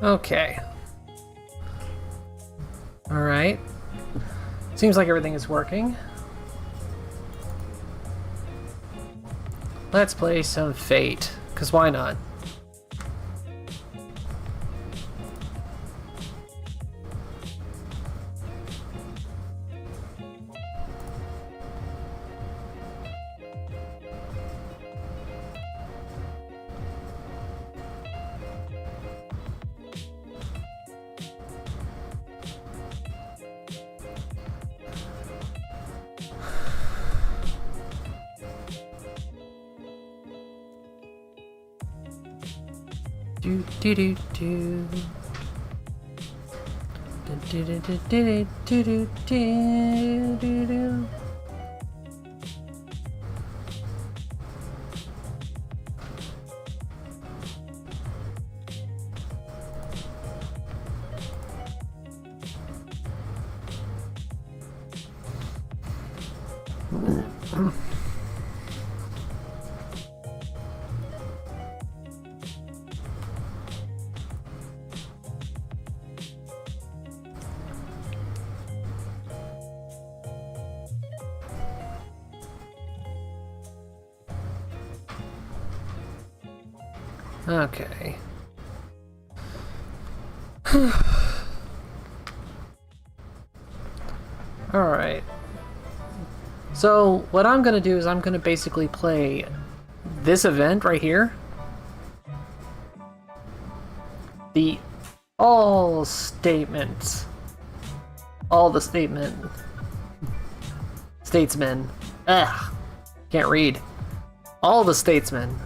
Okay. Alright. Seems like everything is working. Let's play some Fate, because why not? Do do do do. Do do do do do do do do do. Okay. Alright. So, what I'm gonna do is I'm gonna basically play this event right here. The all statements. All the statement. Statesmen. Ugh. Can't read. All the statesmen.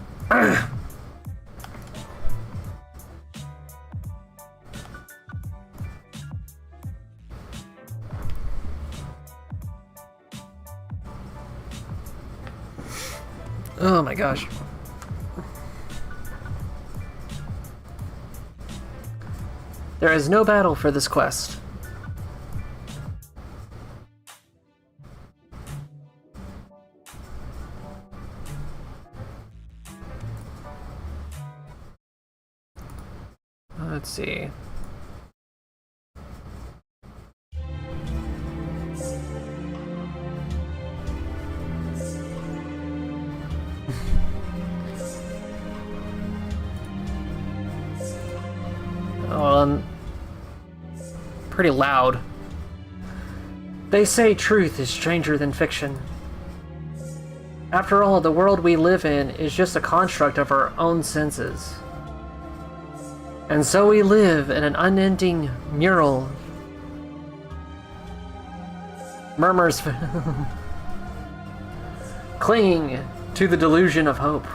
Oh my gosh. There is no battle for this quest. Let's see. Pretty loud. They say truth is stranger than fiction. After all, the world we live in is just a construct of our own senses. And so we live in an unending mural. Murmurs clinging to the delusion of hope.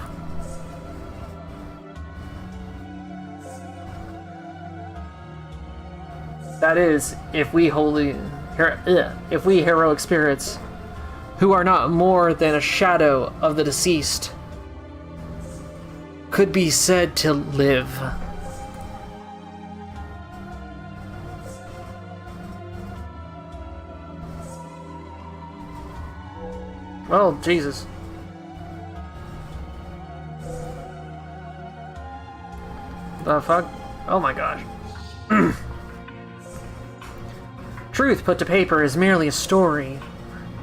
That is, if we heroic spirits, who are not more than a shadow of the deceased, could be said to live. Oh, Jesus. The fuck? Oh my gosh. Truth put to paper is merely a story,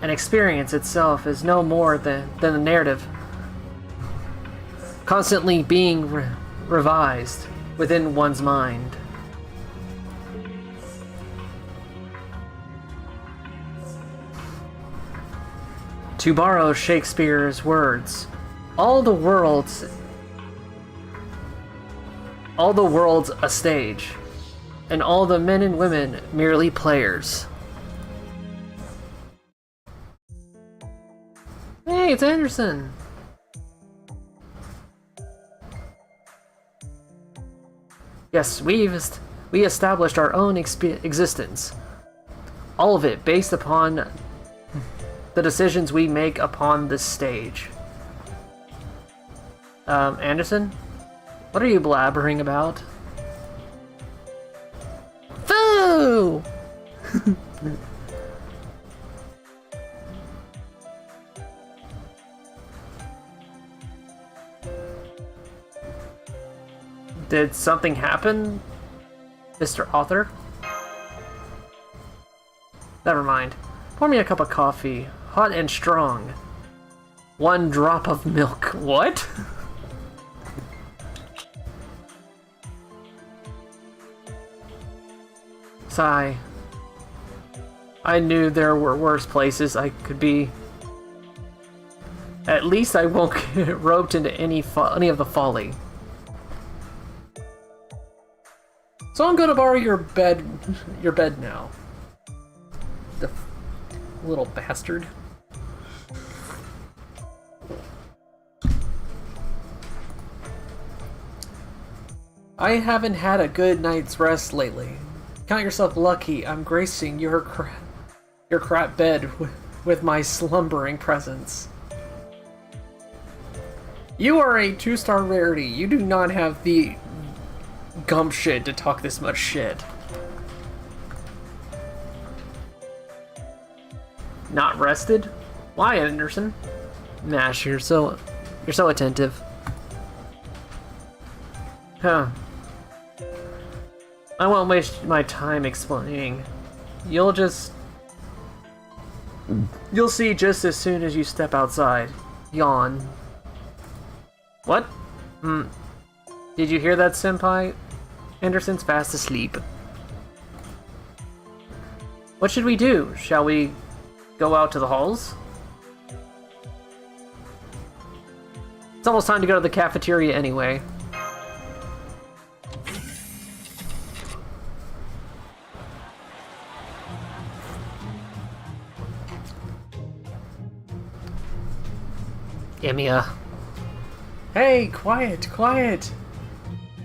and experience itself is no more than a narrative, constantly being revised within one's mind. To borrow Shakespeare's words, all the world's a stage, and all the men and women merely players. Hey, it's Anderson! Yes, we established our own existence. All of it based upon the decisions we make upon this stage. Anderson? What are you blabbering about? Foo! Did something happen? Mr. Author? Never mind. Pour me a cup of coffee, hot and strong. 1 drop of milk. What? Sigh. I knew there were worse places I could be. At least I won't get roped into any of the folly. So I'm gonna borrow your bed now. The little bastard. I haven't had a good night's rest lately. Count yourself lucky I'm gracing your crap bed with my slumbering presence. You are a 2-star rarity. You do not have the gumption to talk this much shit. Not rested? Why, Anderson? Nash, you're so attentive. Huh. I won't waste my time explaining. You'll see just as soon as you step outside. Yawn. What? Did you hear that, Senpai? Anderson's fast asleep. What should we do? Shall we go out to the halls? It's almost time to go to the cafeteria anyway. Emiya. Hey, quiet, quiet!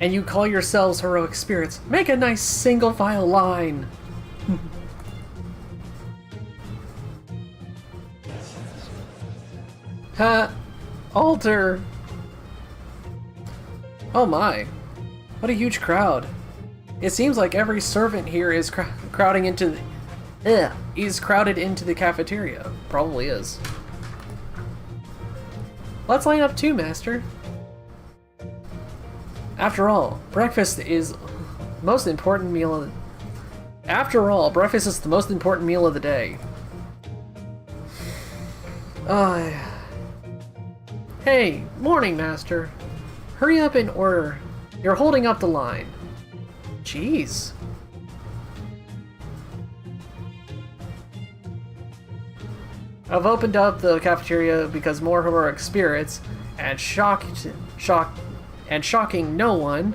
And you call yourselves heroic spirits. Make a nice single file line! Ha! Alter! Oh my. What a huge crowd. It seems like every servant here is crowded into the cafeteria. Probably is. Let's line up too, Master. After all, breakfast is the most important meal of the day. Hey, morning, Master. Hurry up and order. You're holding up the line. Jeez. I've opened up the cafeteria because more heroic spirits and shocking no one,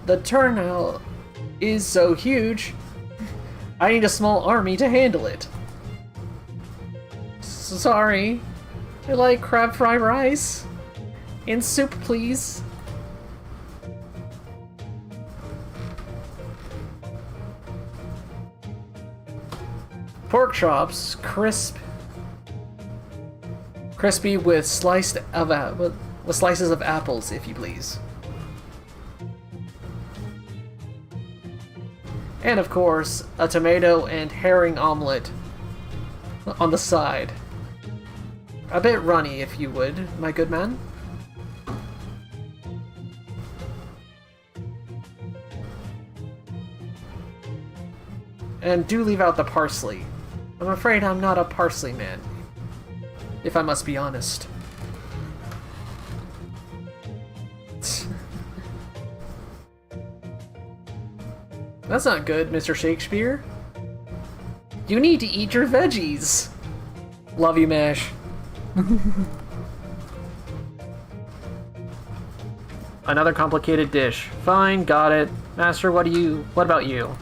the turnout is so huge, I need a small army to handle it. Sorry, I like crab fried rice. And soup, please. Pork chops, crispy with slices of apples, if you please. And of course, a tomato and herring omelet on the side. A bit runny, if you would, my good man. And do leave out the parsley. I'm afraid I'm not a parsley man, if I must be honest. That's not good, Mr. Shakespeare. You need to eat your veggies. Love you, Mash. Another complicated dish. Fine, got it. Master, what about you?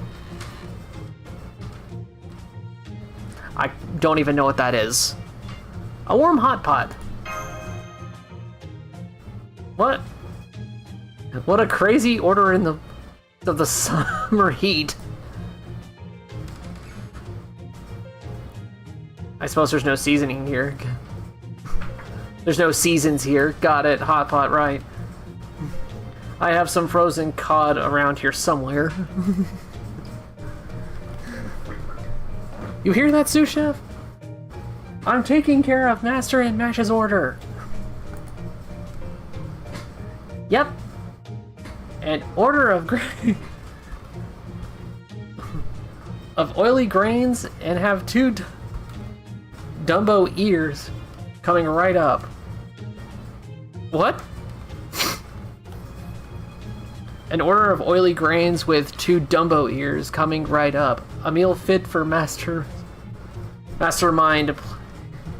I don't even know what that is. A warm hot pot. What? What a crazy order of the summer heat. I suppose there's no seasoning here. There's no seasons here. Got it. Hot pot, right. I have some frozen cod around here somewhere. You hear that, sous chef? I'm taking care of Master and Mash's order. Yep. An order of of oily grains and have two Dumbo ears coming right up. What? An order of oily grains with 2 Dumbo ears coming right up. A meal fit for mastermind.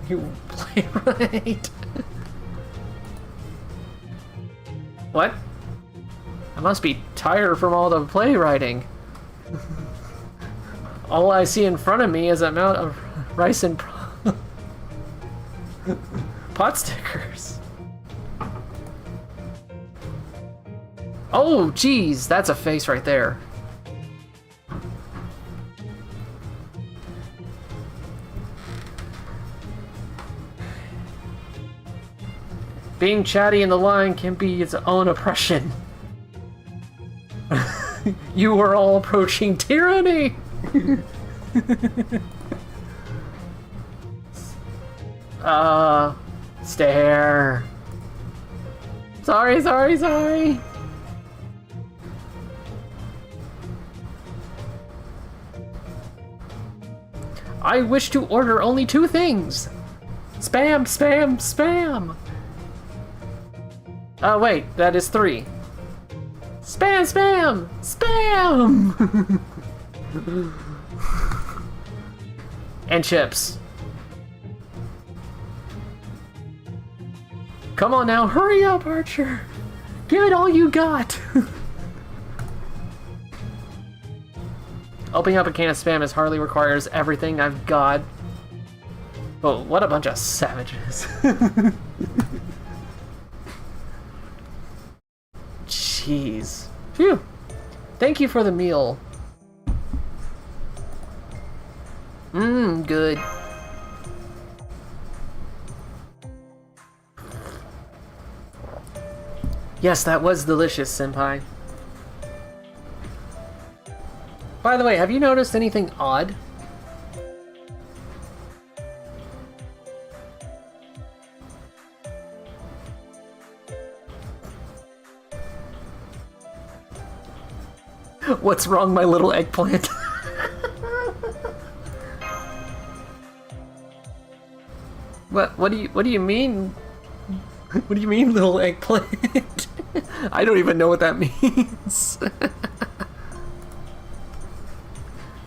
You play right. What? I must be tired from all the playwriting. All I see in front of me is a amount of rice and pot stickers. Oh, geez, that's a face right there. Being chatty in the line can be its own oppression. You are all approaching tyranny! Stare. Sorry. I wish to order only 2 things. Spam. Oh, wait, that is 3. Spam! And chips. Come on now, hurry up, Archer. Give it all you got. Opening up a can of spam as hardly requires everything I've got. Oh, what a bunch of savages. Jeez. Phew. Thank you for the meal. Good. Yes, that was delicious, Senpai. By the way, have you noticed anything odd? What's wrong, my little eggplant? What do you mean? What do you mean, little eggplant? I don't even know what that means.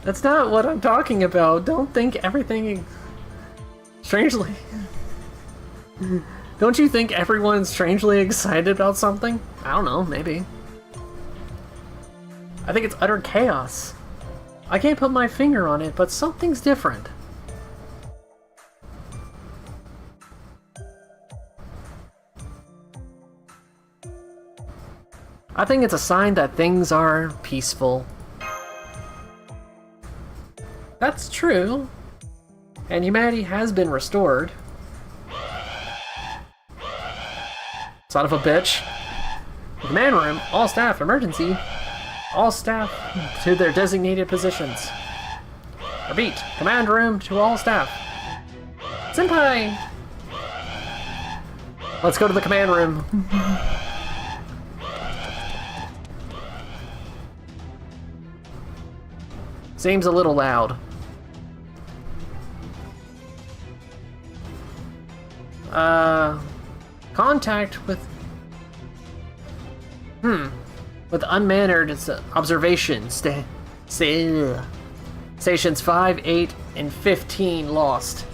That's not what I'm talking about. Don't think everything strangely. Don't you think everyone's strangely excited about something? I don't know, maybe. I think it's utter chaos. I can't put my finger on it, but something's different. I think it's a sign that things are peaceful. That's true. And humanity has been restored. Son of a bitch. Command room, all staff, emergency. All staff to their designated positions. Repeat, command room to all staff. Senpai! Let's go to the command room. Seems a little loud. Contact with... With unmannered observation. Stations 5, 8, and 15 lost.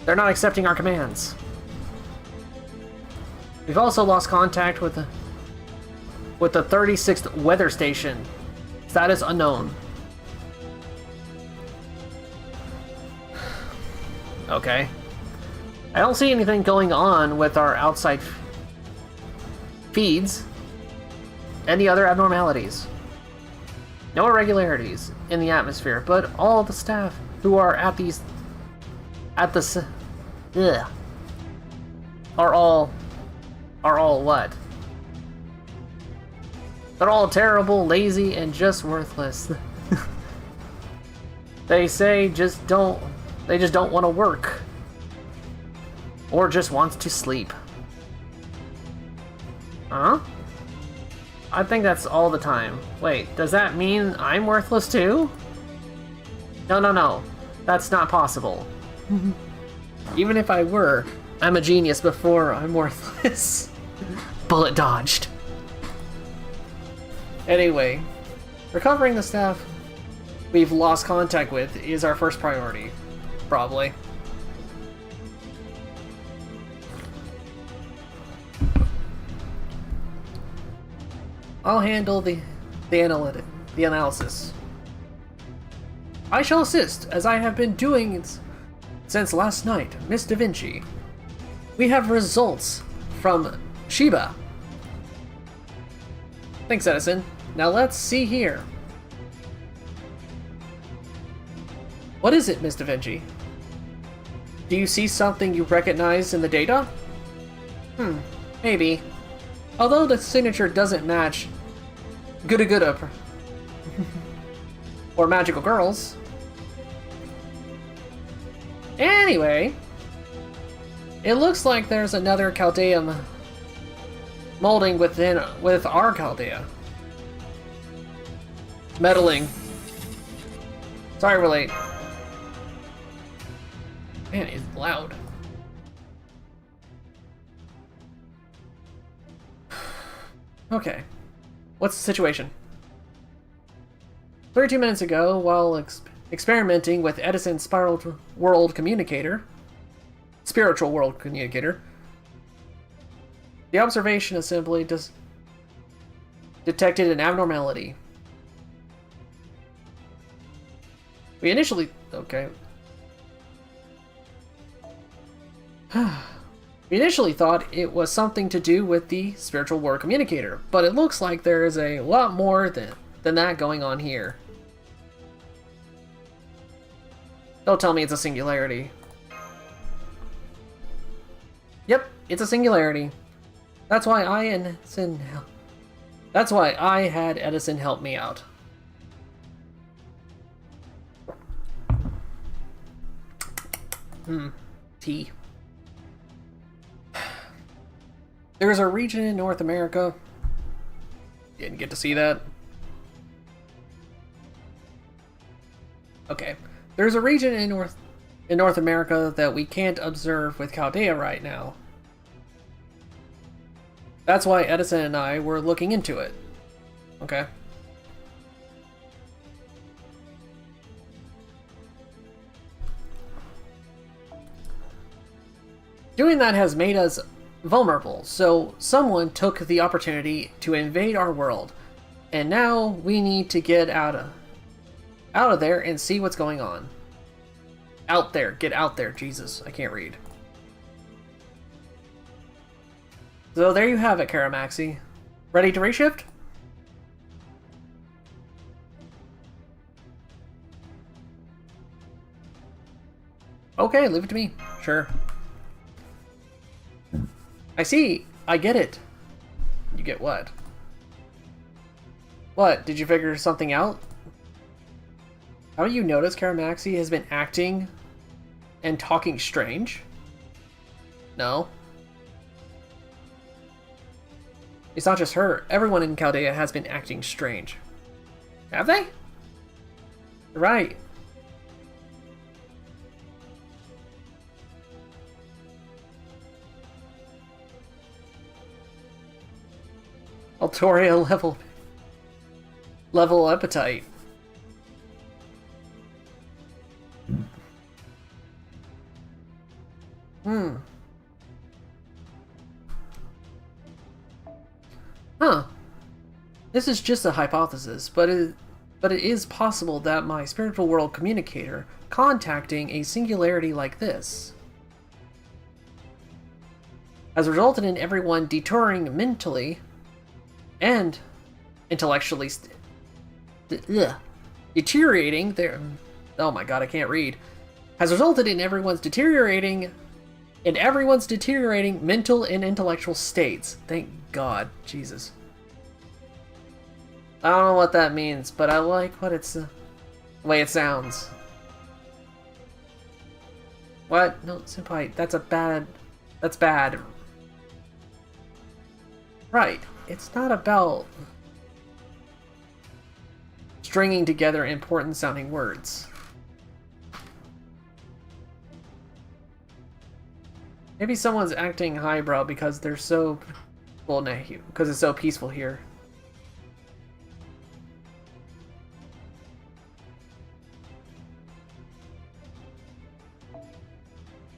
They're not accepting our commands. We've also lost contact with the 36th weather station. Status unknown. Okay. I don't see anything going on with our outside feeds. Any other abnormalities? No irregularities in the atmosphere, but all the staff who are are all what? They're all terrible, lazy, and just worthless. They just don't want to work. Or just wants to sleep. Huh? I think that's all the time. Wait, does that mean I'm worthless too? No, no, no. That's not possible. Even if I were, I'm a genius before I'm worthless. Bullet dodged. Anyway, recovering the staff we've lost contact with is our first priority. Probably. I'll handle the analysis. I shall assist, as I have been doing it since last night, Miss Da Vinci. We have results from Sheba. Thanks, Edison. Now let's see here. What is it, Miss Da Vinci? Do you see something you recognize in the data? Maybe. Although the signature doesn't match Gooda Gooda or Magical Girls. Anyway, it looks like there's another Chaldea molding with our Chaldea. Meddling. Sorry we're late. Man, it's loud. Okay. What's the situation? 32 minutes ago, while experimenting with Edison's spiritual world communicator, the observation assembly detected an abnormality. We initially thought it was something to do with the spiritual world communicator, but it looks like there is a lot more than that going on here. Don't tell me it's a singularity. Yep, it's a singularity. That's why I had Edison help me out. Tea. There's a region in North America. Didn't get to see that. Okay. There's a region in North America that we can't observe with Chaldea right now. That's why Edison and I were looking into it. Okay. Doing that has made us vulnerable, so someone took the opportunity to invade our world, and now we need to get out of there and see what's going on. Out there, get out there, Jesus, I can't read. So there you have it, Karamaxi. Ready to reshift? Okay, leave it to me. Sure. I see. I get it. You get what? What? Did you figure something out? Haven't you noticed Karamaxi has been acting and talking strange? No. It's not just her. Everyone in Chaldea has been acting strange. Have they? Right. Altoria level appetite. Huh. This is just a hypothesis, but it is possible that my spiritual world communicator contacting a singularity like this has resulted in everyone detouring mentally and intellectually deteriorating their... Oh my god, I can't read. Has resulted in everyone's deteriorating mental and intellectual states. Thank God. Jesus. I don't know what that means, but I like what the way it sounds. What? No, Senpai, that's bad. Right. It's not about stringing together important sounding words. Maybe someone's acting highbrow because they're so... well, no, because it's so peaceful here.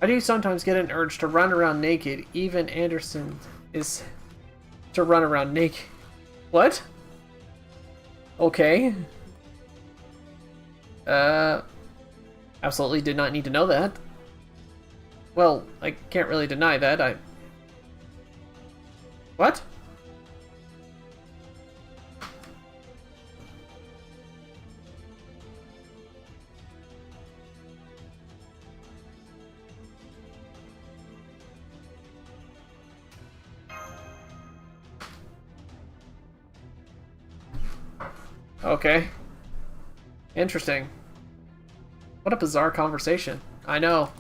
I do sometimes get an urge to run around naked. Even Anderson is to run around naked. What? Okay. Absolutely did not need to know that. Well, I can't really deny that. What? Okay. Interesting. What a bizarre conversation. I know.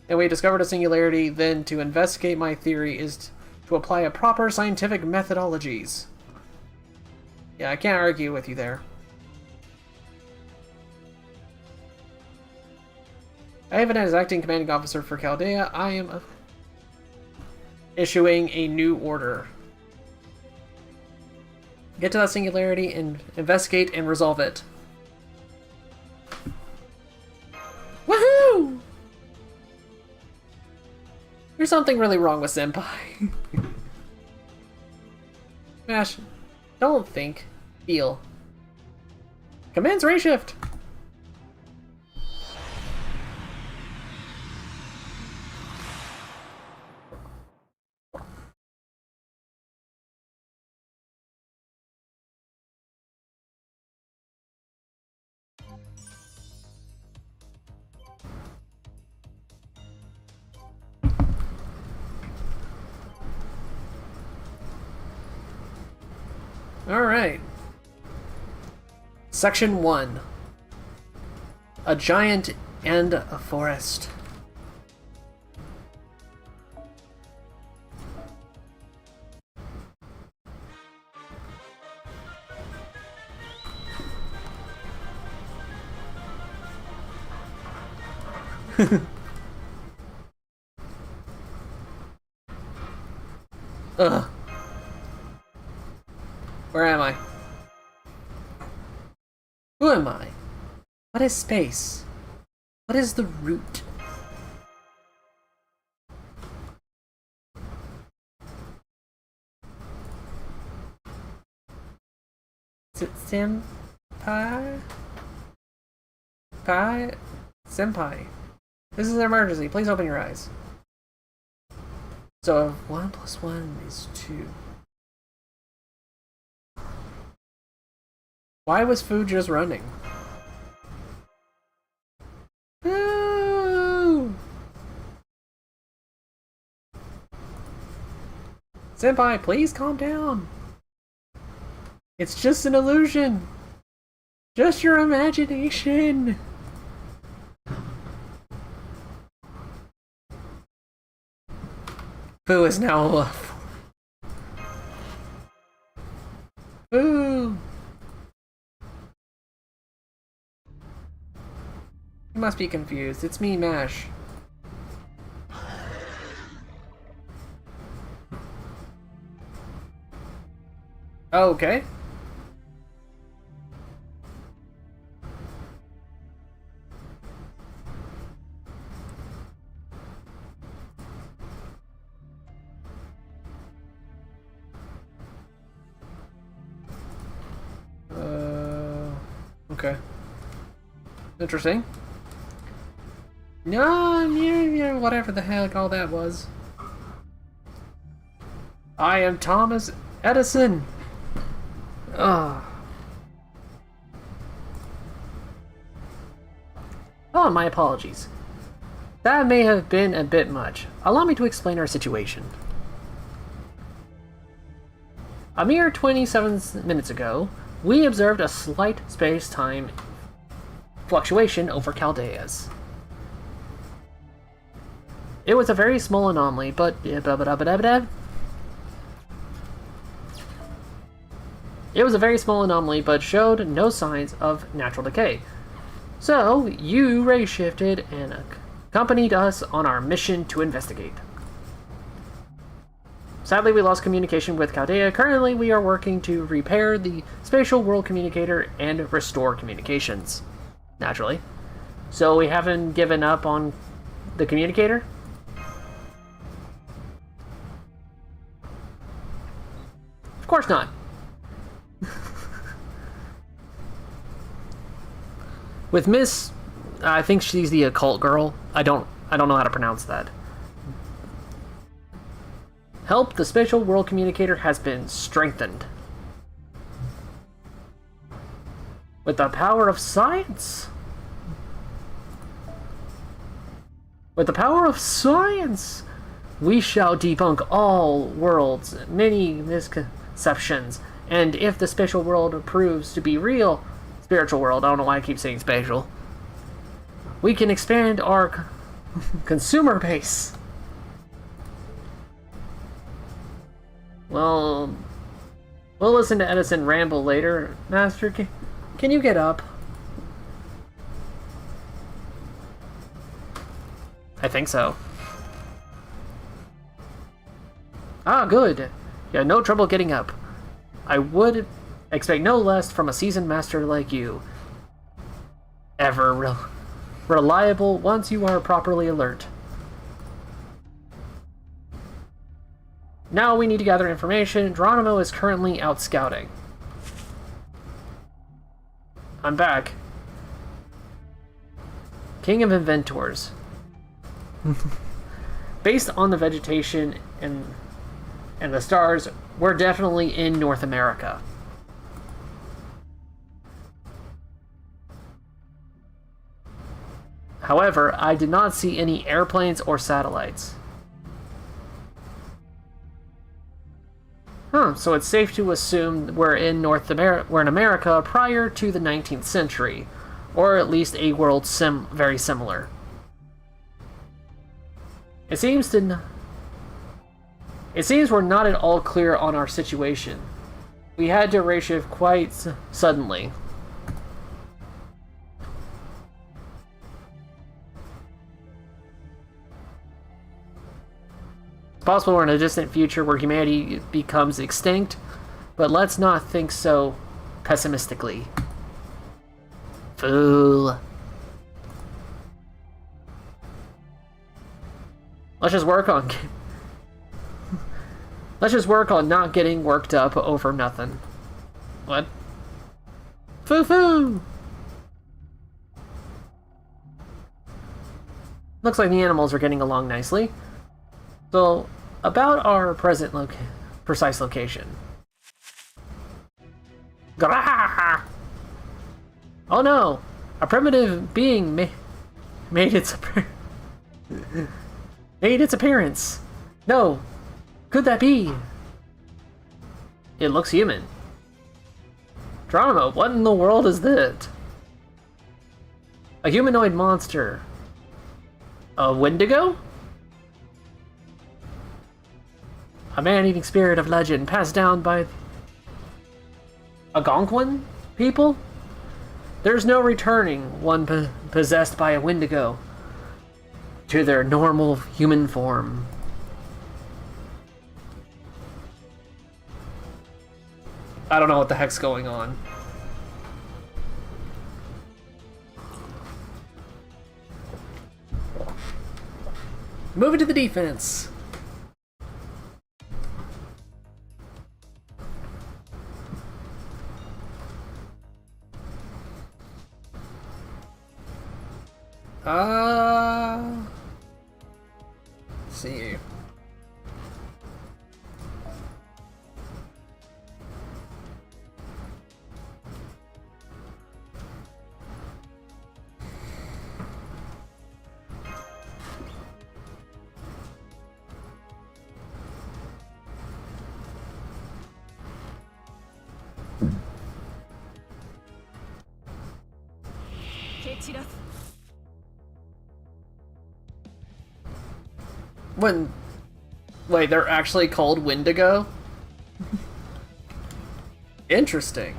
And we discovered a singularity, then to investigate my theory is to apply a proper scientific methodologies. Yeah, I can't argue with you there. Ivan as acting commanding officer for Chaldea, I am issuing a new order. Get to that singularity and investigate and resolve it. Woohoo! There's something really wrong with Senpai. Mash, don't think, feel. Commands ray shift. Alright. Section 1. A giant and a forest. Ugh. Where am I? Who am I? What is space? What is the root? Is it Senpai? Senpai. This is an emergency. Please open your eyes. So 1 + 1 is 2. Why was food just running? Ooh. Senpai, please calm down. It's just an illusion. Just your imagination. Boo is now a wolf. Boo! You must be confused. It's me, Mash. Oh, okay. Okay. Interesting. No, yeah, whatever the heck all that was. I am Thomas Edison. Ugh. Oh, my apologies. That may have been a bit much. Allow me to explain our situation. A mere 27 minutes ago, we observed a slight space-time fluctuation over Chaldeas. It was a very small anomaly, but It was a very small anomaly, but showed no signs of natural decay. So, you ray-shifted and accompanied us on our mission to investigate. Sadly, we lost communication with Chaldea. Currently, we are working to repair the spatial world communicator and restore communications. Naturally. So we haven't given up on the communicator? Of course not. With Miss... I think she's the occult girl. I don't know how to pronounce that. Help, the spatial world communicator has been strengthened. With the power of science? With the power of science, we shall debunk all worlds, many misconceptions, and if the spatial world proves to be real, spiritual world, I don't know why I keep saying spatial, we can expand our consumer base. Well, we'll listen to Edison ramble later. Master, can you get up? I think so. Ah, good. You had no trouble getting up. I would expect no less from a seasoned master like you. Ever reliable once you are properly alert. Now we need to gather information. Geronimo is currently out scouting. I'm back. King of Inventors. Based on the vegetation and the stars, we're definitely in North America. However, I did not see any airplanes or satellites. So it's safe to assume we're in America prior to the 19th century, or at least a world very similar. It seems we're not at all clear on our situation. We had to reshift quite suddenly. It's possible we're in a distant future where humanity becomes extinct, but let's not think so pessimistically. Fool. Let's just work on not getting worked up over nothing. What? Foo-foo! Looks like the animals are getting along nicely. So, about our present precise location. Grah! Oh no! A primitive being made its appearance. No! Could that be? It looks human. Geronimo, what in the world is that? A humanoid monster. A Wendigo? A man-eating spirit of legend passed down by Algonquin people? There's no returning one possessed by a Wendigo to their normal human form. I don't know what the heck's going on. Moving to the defense. Let's see. Wait, they're actually called Wendigo? Interesting.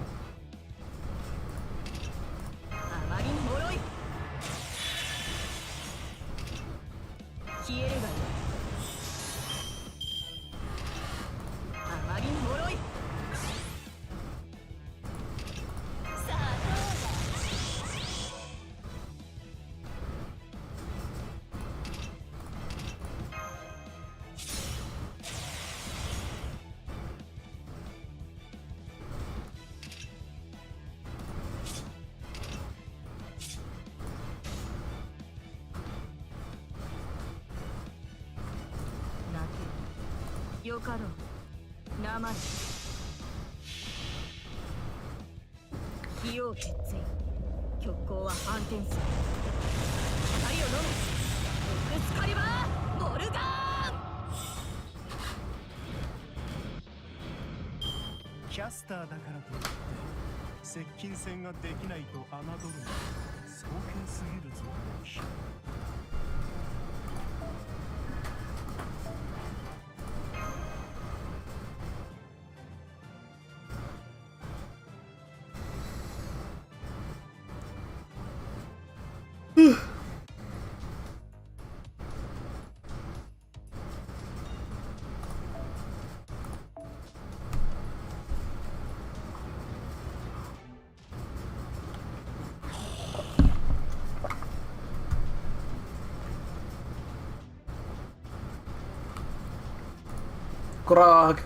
Grog.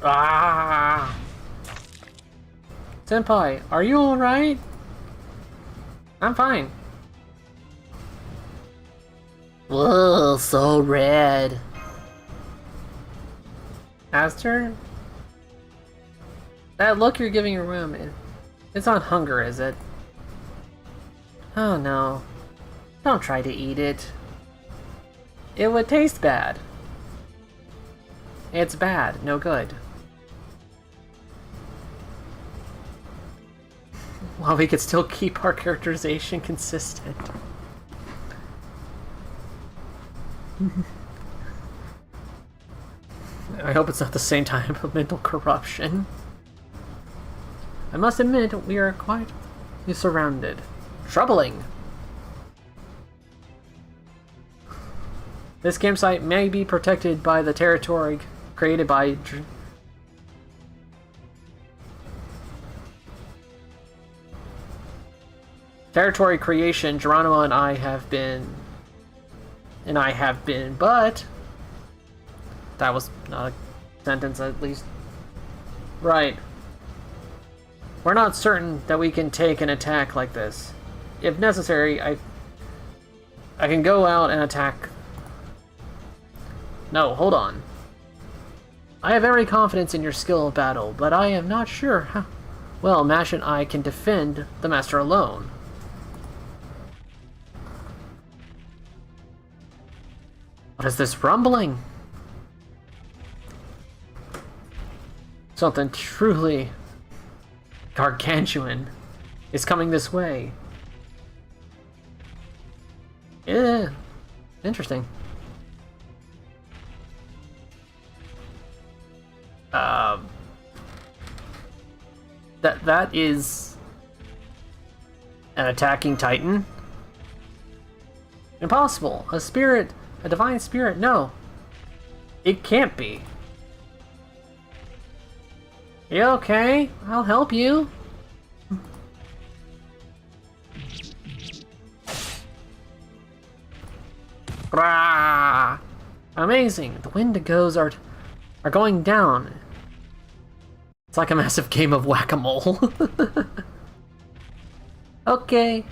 Ah! Senpai, are you alright? I'm fine. Whoa, so red. Aster? That look you're giving your room, it's not hunger, is it? Oh no. Don't try to eat it. It would taste bad. It's bad, no good. While we could still keep our characterization consistent. I hope it's not the same type of mental corruption. I must admit, we are quite surrounded. Troubling! This campsite may be protected by the territory created by territory creation Geronimo and I have been, but that was not a sentence, at least. Right. We're not certain that we can take an attack like this. If necessary, I can go out and attack. No, hold on. I have every confidence in your skill of battle, but I am not sure how well Mash and I can defend the Master alone. What is this rumbling? Something truly gargantuan is coming this way. Yeah, interesting. That is an attacking titan? Impossible. A spirit, a divine spirit, no. It can't be. You okay? I'll help you. Rah! Amazing. The Wendigos are going down. It's like a massive game of whack-a-mole. Okay.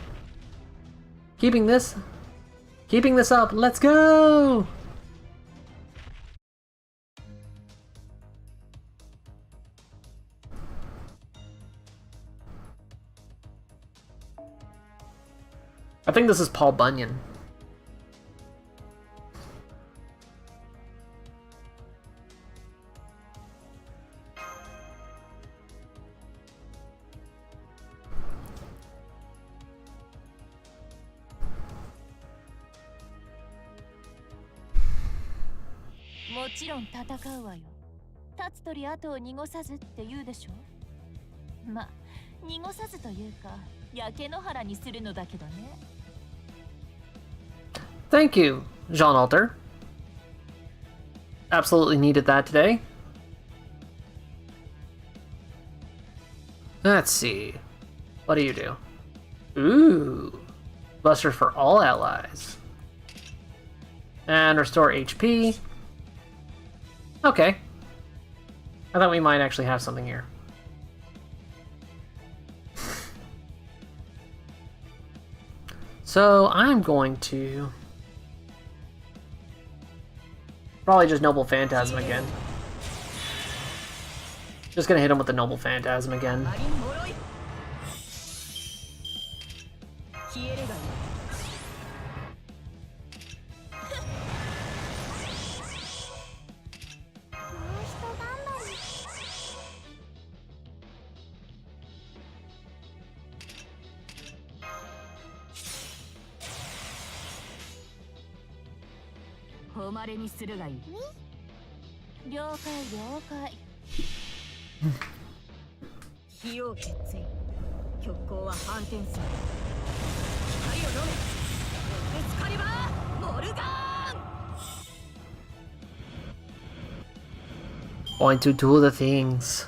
Keeping this up. Let's go. I think this is Paul Bunyan. もちろん戦うわよ。立つ鳥後を濁さずって言うでしょ。ま、濁さずというか、焼け野原にするのだけどね。Thank you, Jean Alter. Absolutely needed that today. Let's see. What do you do? Ooh. Buster for all allies. And restore HP. Okay. I thought we might actually have something here. So I'm going to probably just Noble Phantasm again. Just gonna hit him with the Noble Phantasm again. Going to do the things.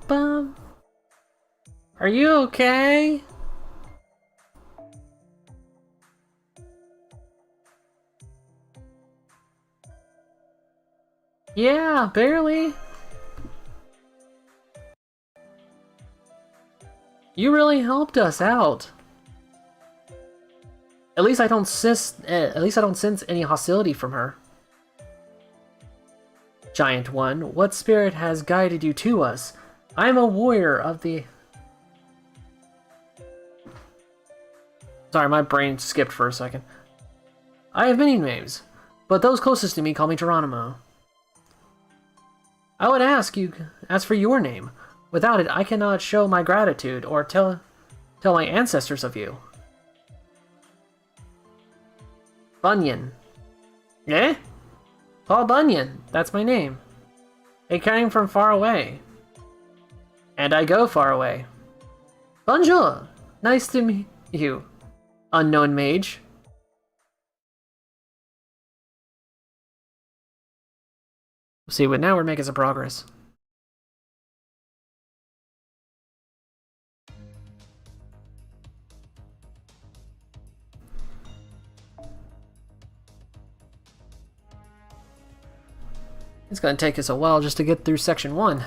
Bum. Are you okay? Yeah, barely. You really helped us out. At least I don't sense any hostility from her. Giant one, what spirit has guided you to us? I am a warrior of the... Sorry, my brain skipped for a second. I have many names, but those closest to me call me Geronimo. I would ask for your name. Without it, I cannot show my gratitude or tell my ancestors of you. Bunyan. Eh? Paul Bunyan, that's my name. I came from far away. And I go far away. Bonjour! Nice to meet you, unknown mage. See, but now we're making some progress. It's gonna take us a while just to get through section 1.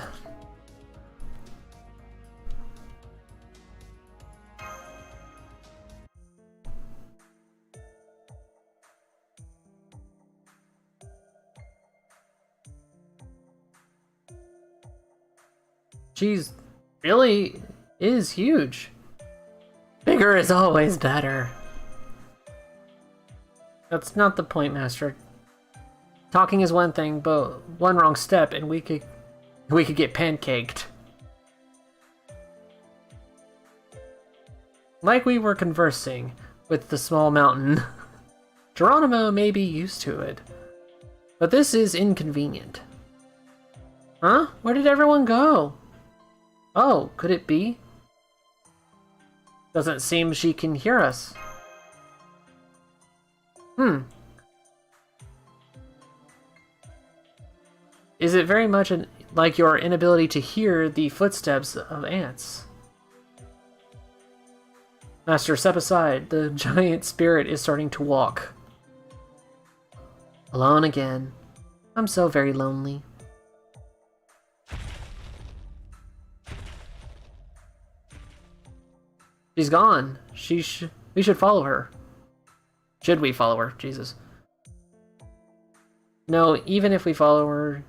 She's really is huge. Bigger is always better. That's not the point, Master. Talking is one thing, but one wrong step and we could get pancaked. Like we were conversing with the small mountain. Geronimo may be used to it, but this is inconvenient. Huh? Where did everyone go? Oh, could it be? Doesn't seem she can hear us. Is it very much like your inability to hear the footsteps of ants? Master, step aside. The giant spirit is starting to walk. Alone again. I'm so very lonely. She's gone. We should follow her. Should we follow her? Jesus. No, even if we follow her,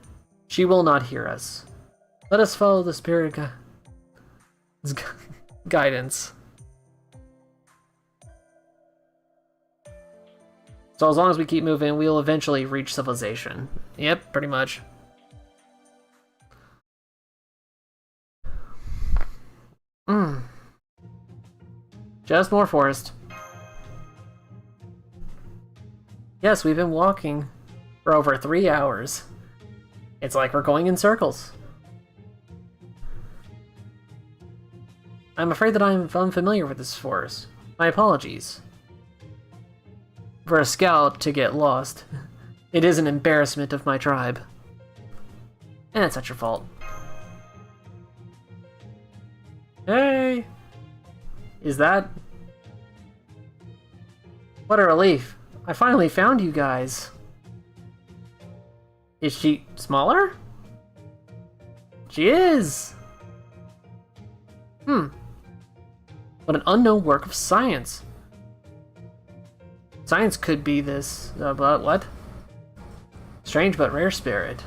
she will not hear us. Let us follow the spirit guidance. So as long as we keep moving, we'll eventually reach civilization. Yep, pretty much. Just more forest. Yes, we've been walking for over 3 hours. It's like we're going in circles. I'm afraid that I'm unfamiliar with this forest. My apologies. For a scout to get lost, it is an embarrassment of my tribe. And it's not your fault. Hey! Is that... What a relief. I finally found you guys. Is she smaller? She is! What an unknown work of science. Science could be this, but what? Strange but rare spirit.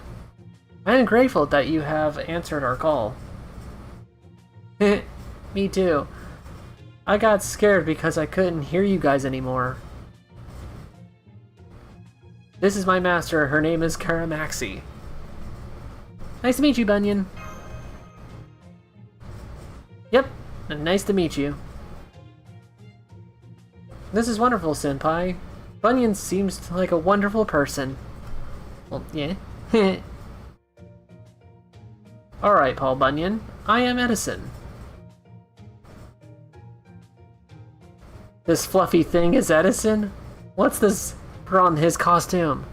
I am grateful that you have answered our call. Me too. I got scared because I couldn't hear you guys anymore. This is my master. Her name is Karamaxi. Nice to meet you, Bunyan. Yep, nice to meet you. This is wonderful, Senpai. Bunyan seems like a wonderful person. Well, yeah. Alright, Paul Bunyan. I am Edison. This fluffy thing is Edison? What's this on his costume?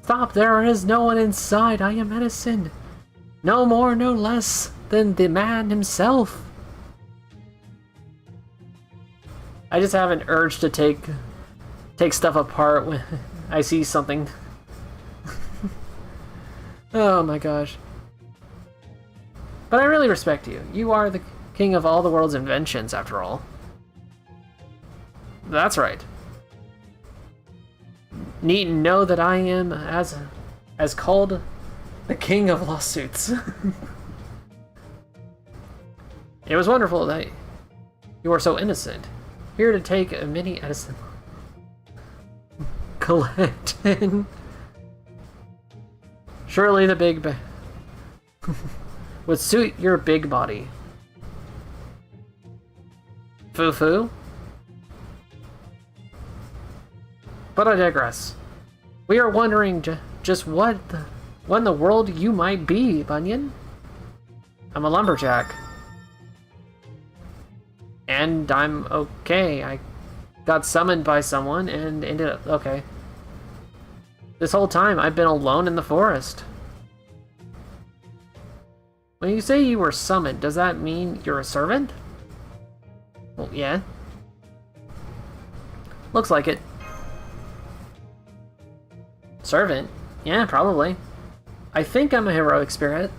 Stop, there is no one inside. I am Edison. No more, no less than the man himself. I just have an urge to take stuff apart when I see something. Oh my gosh. But I really respect you. You are the king of all the world's inventions, after all. That's right. Need know that I am, as called, the king of lawsuits. It was wonderful that you are so innocent. Here to take a mini Edison collecting. Surely the big would suit your big body. Foo-foo. But I digress. We are wondering just when the world you might be, Bunyan. I'm a lumberjack. And I'm okay. I got summoned by someone and ended up okay. This whole time I've been alone in the forest. When you say you were summoned, does that mean you're a servant? Well, yeah. Looks like it. Servant? Yeah, probably. I think I'm a heroic spirit.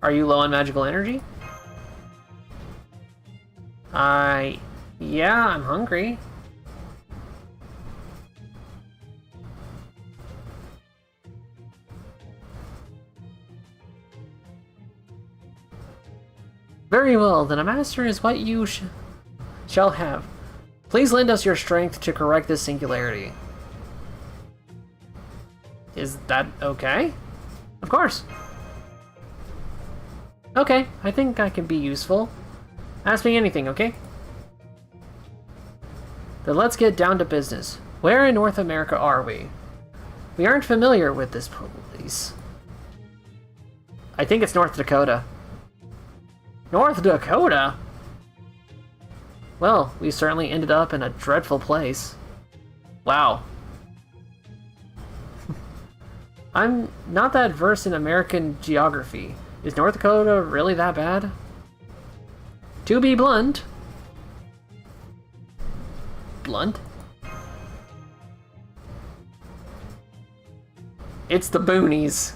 Are you low on magical energy? Yeah, I'm hungry. Very well, then a master is what you shall have. Please lend us your strength to correct this singularity. Is that okay? Of course. Okay, I think I can be useful. Ask me anything, okay? Then let's get down to business. Where in North America are we? We aren't familiar with this place. I think it's North Dakota. North Dakota? Well, we certainly ended up in a dreadful place. Wow. I'm not that versed in American geography. Is North Dakota really that bad? To be blunt. Blunt? It's the boonies.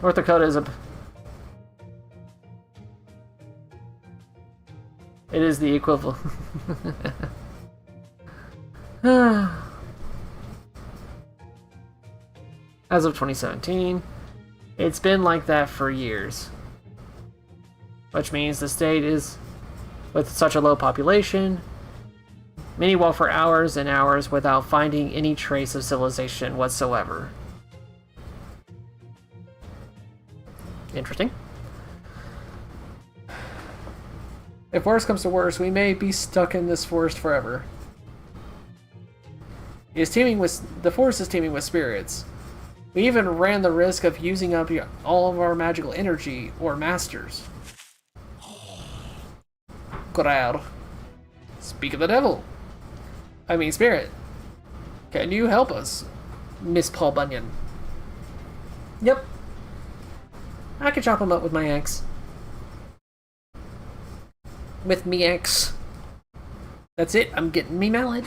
North Dakota is a... It is the equivalent. As of 2017, it's been like that for years. Which means the state is, with such a low population, many walk for hours and hours without finding any trace of civilization whatsoever. Interesting. If worse comes to worse, we may be stuck in this forest forever. It is teeming with, the forest is teeming with spirits. We even ran the risk of using up all of our magical energy or masters. Crowd. Speak of the devil. I mean spirit. Can you help us, Miss Paul Bunyan? Yep. I can chop him up with my axe. With me axe. That's it, I'm getting me mallet.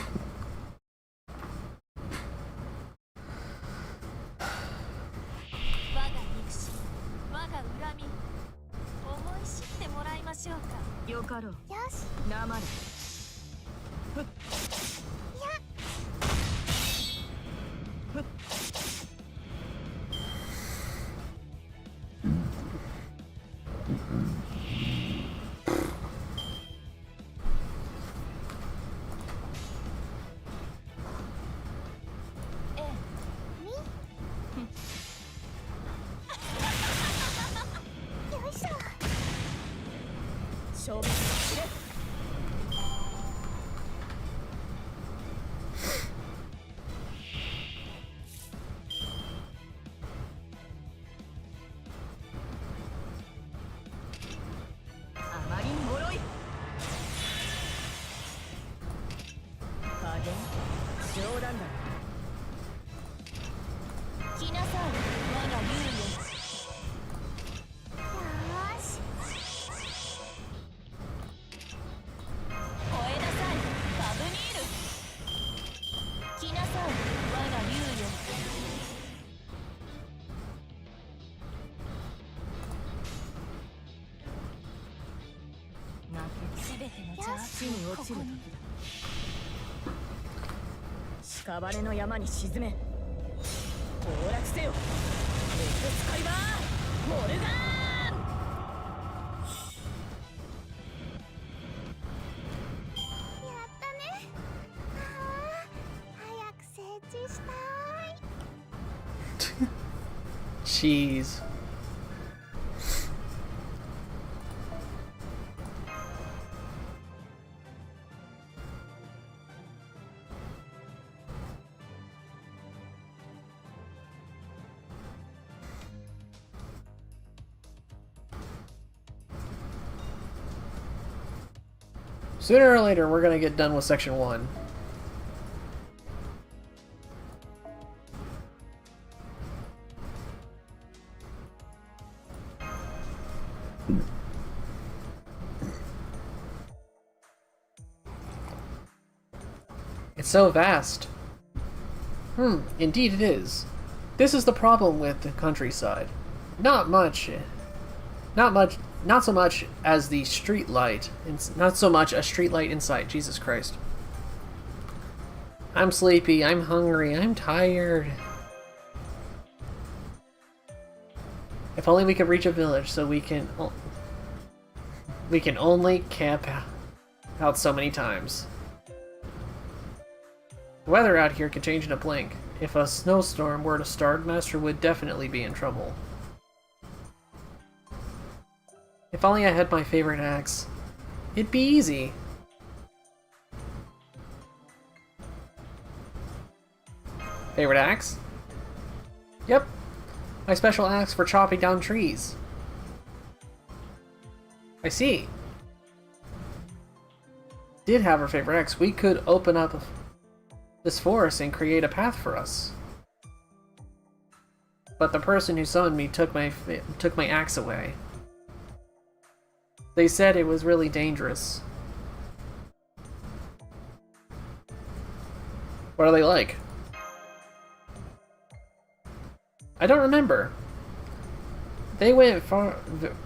Jeez. Sooner or later, we're gonna get done with section 1. It's so vast. Indeed it is. This is the problem with the countryside. Not so much as the street light. Not so much a street light in sight. Jesus Christ. I'm sleepy, I'm hungry, I'm tired. If only we could reach a village so we can only camp out so many times. The weather out here can change in a blink. If a snowstorm were to start, Master would definitely be in trouble. If only I had my favorite axe. It'd be easy. Favorite axe? Yep. My special axe for chopping down trees. I see. Did have our favorite axe. We could open up this forest and create a path for us. but the person who summoned me took my axe away. They said it was really dangerous. What are they like? I don't remember. They went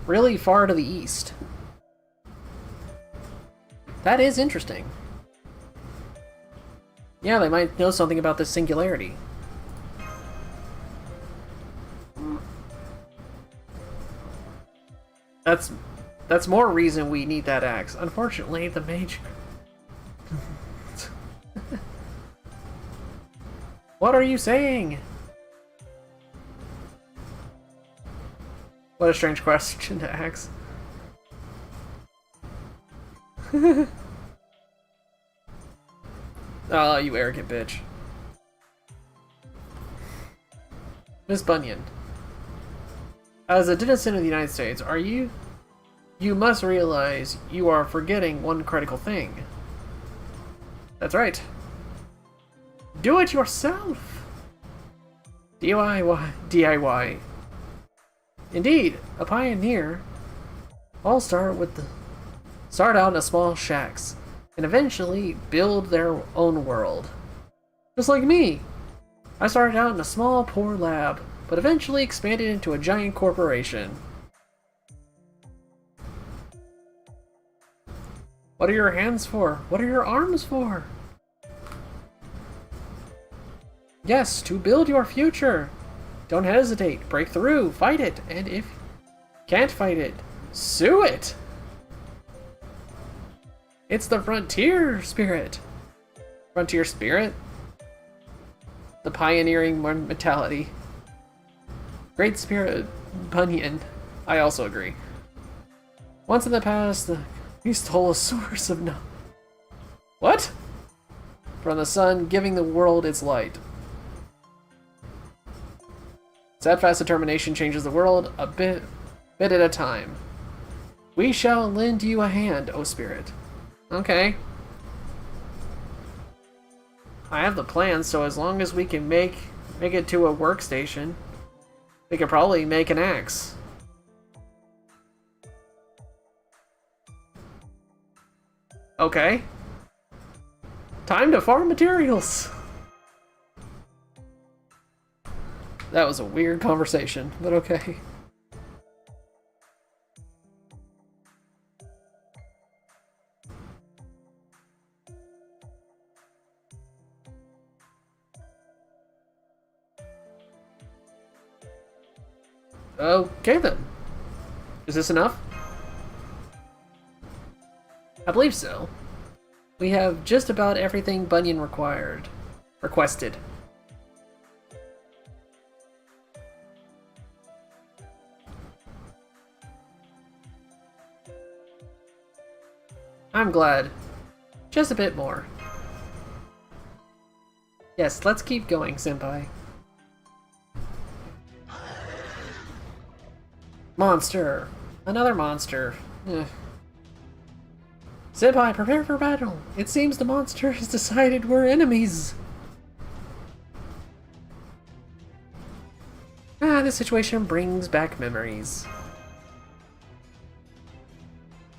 really far to the east. That is interesting. Yeah, they might know something about this singularity. That's more reason we need that axe. Unfortunately, the mage... What are you saying? What a strange question to ask. Oh, you arrogant bitch. Miss Bunyan. As a citizen of the United States, you must realize you are forgetting one critical thing. That's right. Do it yourself! DIY. Indeed, a pioneer. All start out in small shacks, and eventually build their own world. Just like me. I started out in a small, poor lab, but eventually expanded into a giant corporation. What are your hands for? What are your arms for? Yes, to build your future. Don't hesitate. Break through. Fight it. And if you can't fight it, sue it. It's the frontier spirit. Frontier spirit? The pioneering mentality. Great spirit Bunyan. I also agree. Once in the past, he stole a source of What? From the sun, giving the world its light. Steadfast determination changes the world a bit at a time. We shall lend you a hand, O spirit. Okay. I have the plan, so as long as we can make it to a workstation, we could probably make an axe. Okay. Time to farm materials! That was a weird conversation, but okay. Okay then. Is this enough? I believe so. We have just about everything Bunyan requested. I'm glad. Just a bit more. Yes, let's keep going, Senpai. Monster! Another monster. Ugh. Senpai, prepare for battle! It seems the monster has decided we're enemies! This situation brings back memories.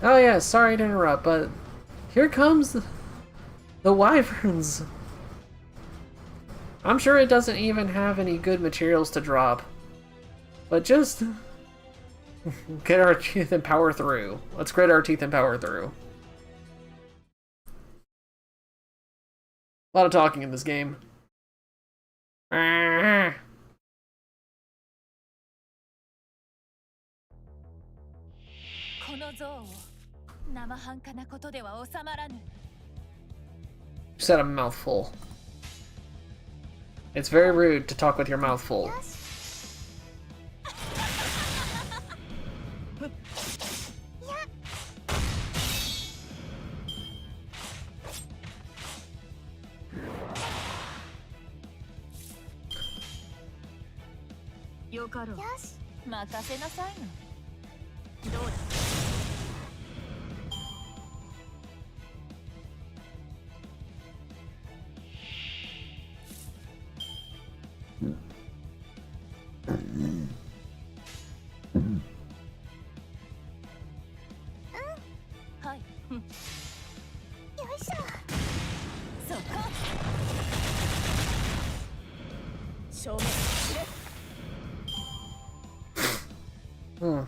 Oh yeah, sorry to interrupt, but here comes the wyverns. I'm sure it doesn't even have any good materials to drop, but just get our teeth and power through. Let's grit our teeth and power through. A lot of talking in this game. You said a mouthful. It's very rude to talk with your mouth full. Hmm.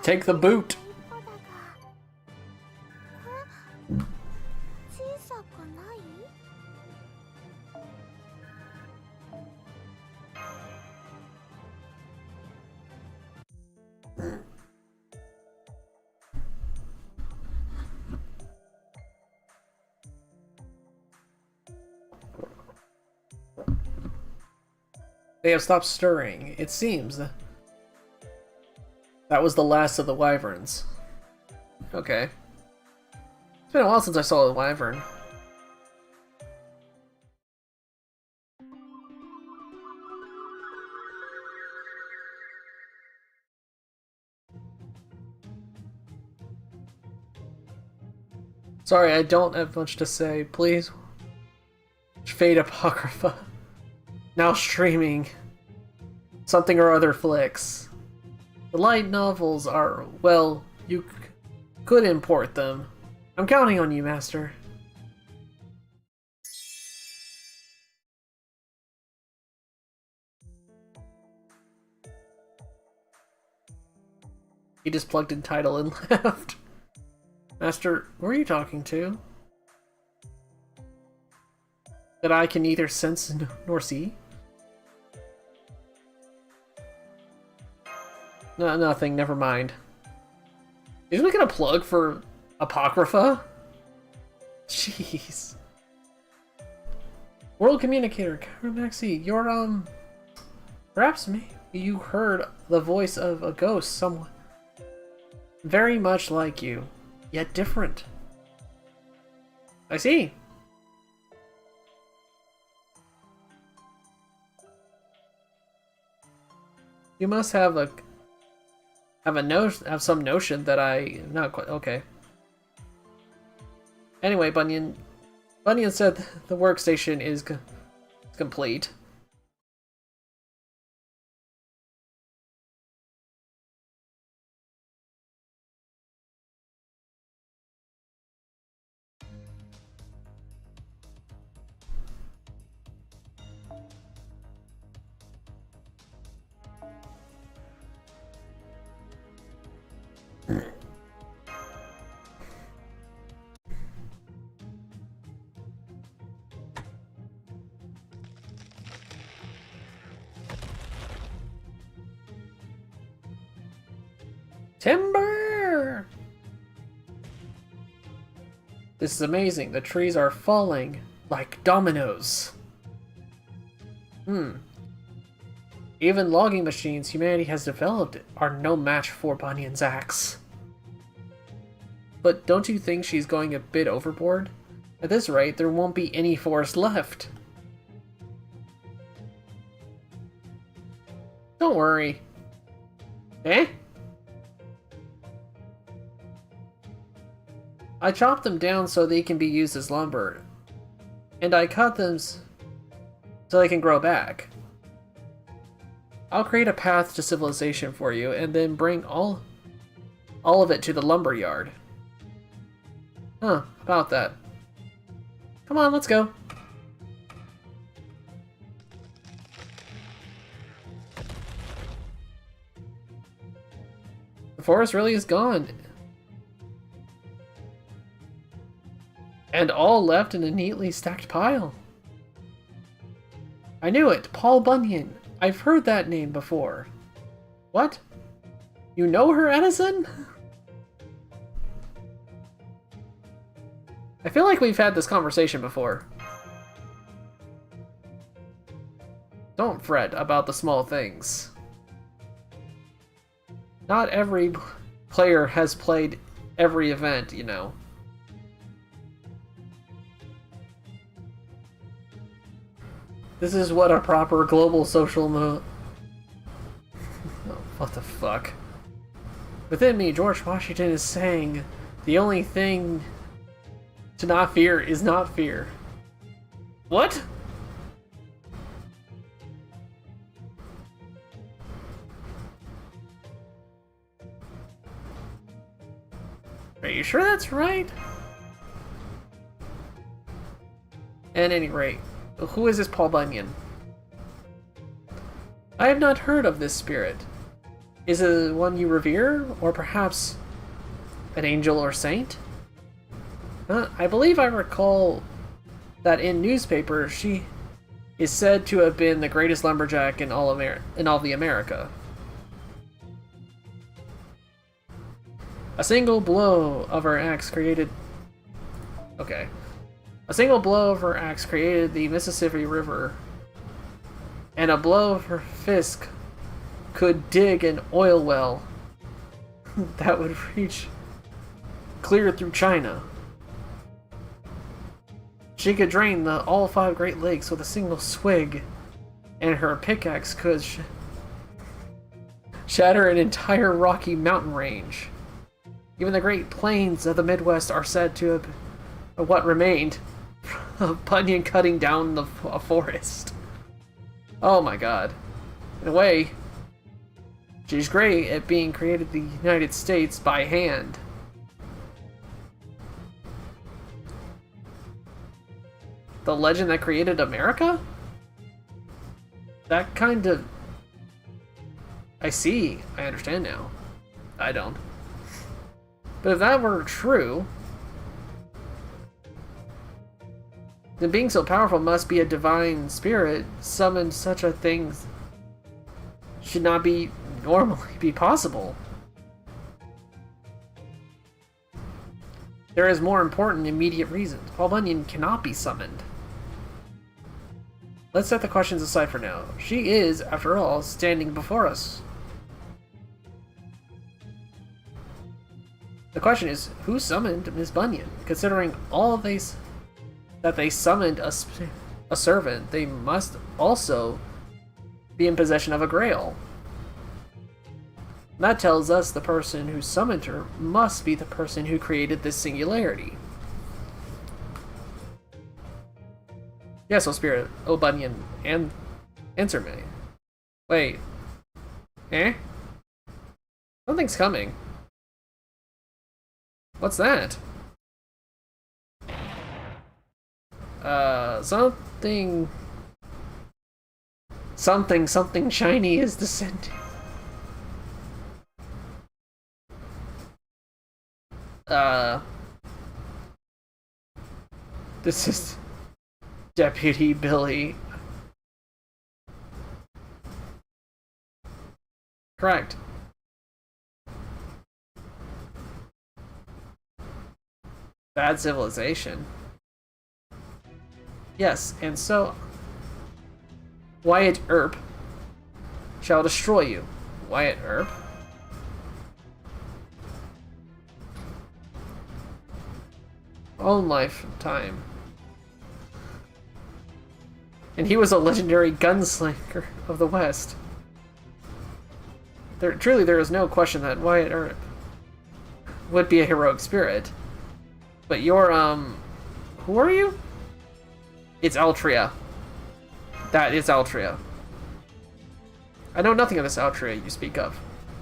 Take the boot. They have stopped stirring. It seems that was the last of the wyverns. Okay. It's been a while since I saw a wyvern. Sorry, I don't have much to say. Please. Fate Apocrypha. Now streaming. Something or other flicks. The light novels are, well, you could import them. I'm counting on you, Master. He just plugged in title and left. Master, who are you talking to? That I can neither sense nor see? No, nothing, never mind. He's making a plug for Apocrypha? Jeez. World Communicator, Maxi, you're, perhaps maybe you heard the voice of a ghost, someone very much like you, yet different. I see. You must have some notion that I not quite okay. Anyway, Bunyan said the workstation is complete. Timber! This is amazing. The trees are falling like dominoes. Even logging machines humanity has developed are no match for Bunyan's axe. But don't you think she's going a bit overboard? At this rate, there won't be any forest left. Don't worry. Eh? I chopped them down so they can be used as lumber. And I cut them so they can grow back. I'll create a path to civilization for you and then bring all of it to the lumber yard. Huh, about that. Come on, let's go. The forest really is gone. And all left in a neatly stacked pile. I knew it, Paul Bunyan. I've heard that name before. What? You know her, Edison? I feel like we've had this conversation before. Don't fret about the small things. Not every player has played every event, you know. This is what a proper global social Oh, what the fuck? Within me, George Washington is saying the only thing to not fear is not fear. What? Are you sure that's right? At any rate, who is this Paul Bunyan? I have not heard of this spirit. Is it one you revere, or perhaps an angel or saint? I believe I recall that in newspapers she is said to have been the greatest lumberjack in all the America. A single blow of her axe created... Okay. A single blow of her axe created the Mississippi River, and a blow of her fist could dig an oil well that would reach clear through China. She could drain all 5 Great Lakes with a single swig, and her pickaxe could shatter an entire Rocky Mountain range. Even the Great Plains of the Midwest are said to have what remained of Bunyan cutting down a forest. Oh my god. In a way, she's great at being created the United States by hand. The legend that created America? That kind of... I see. I understand now. I don't. But if that were true, then being so powerful must be a divine spirit. Summon such a thing should not be normally be possible. There is more important immediate reasons. Paul Bunyan cannot be summoned. Let's set the questions aside for now. She is, after all, standing before us. The question is, who summoned Miss Bunyan? Considering all that they summoned a servant, they must also be in possession of a grail. That tells us the person who summoned her must be the person who created this singularity. Yes, O Spirit, O Bunyan, and answer me. Wait. Eh? Something's coming. What's that? Something shiny is descending. This is Deputy Billy. Correct. Bad civilization. Yes, and so Wyatt Earp shall destroy you. Wyatt Earp? Own lifetime. And he was a legendary gunslinger of the West. Truly there is no question that Wyatt Earp would be a heroic spirit. But you're, who are you? It's Altria. That is Altria. I know nothing of this Altria you speak of.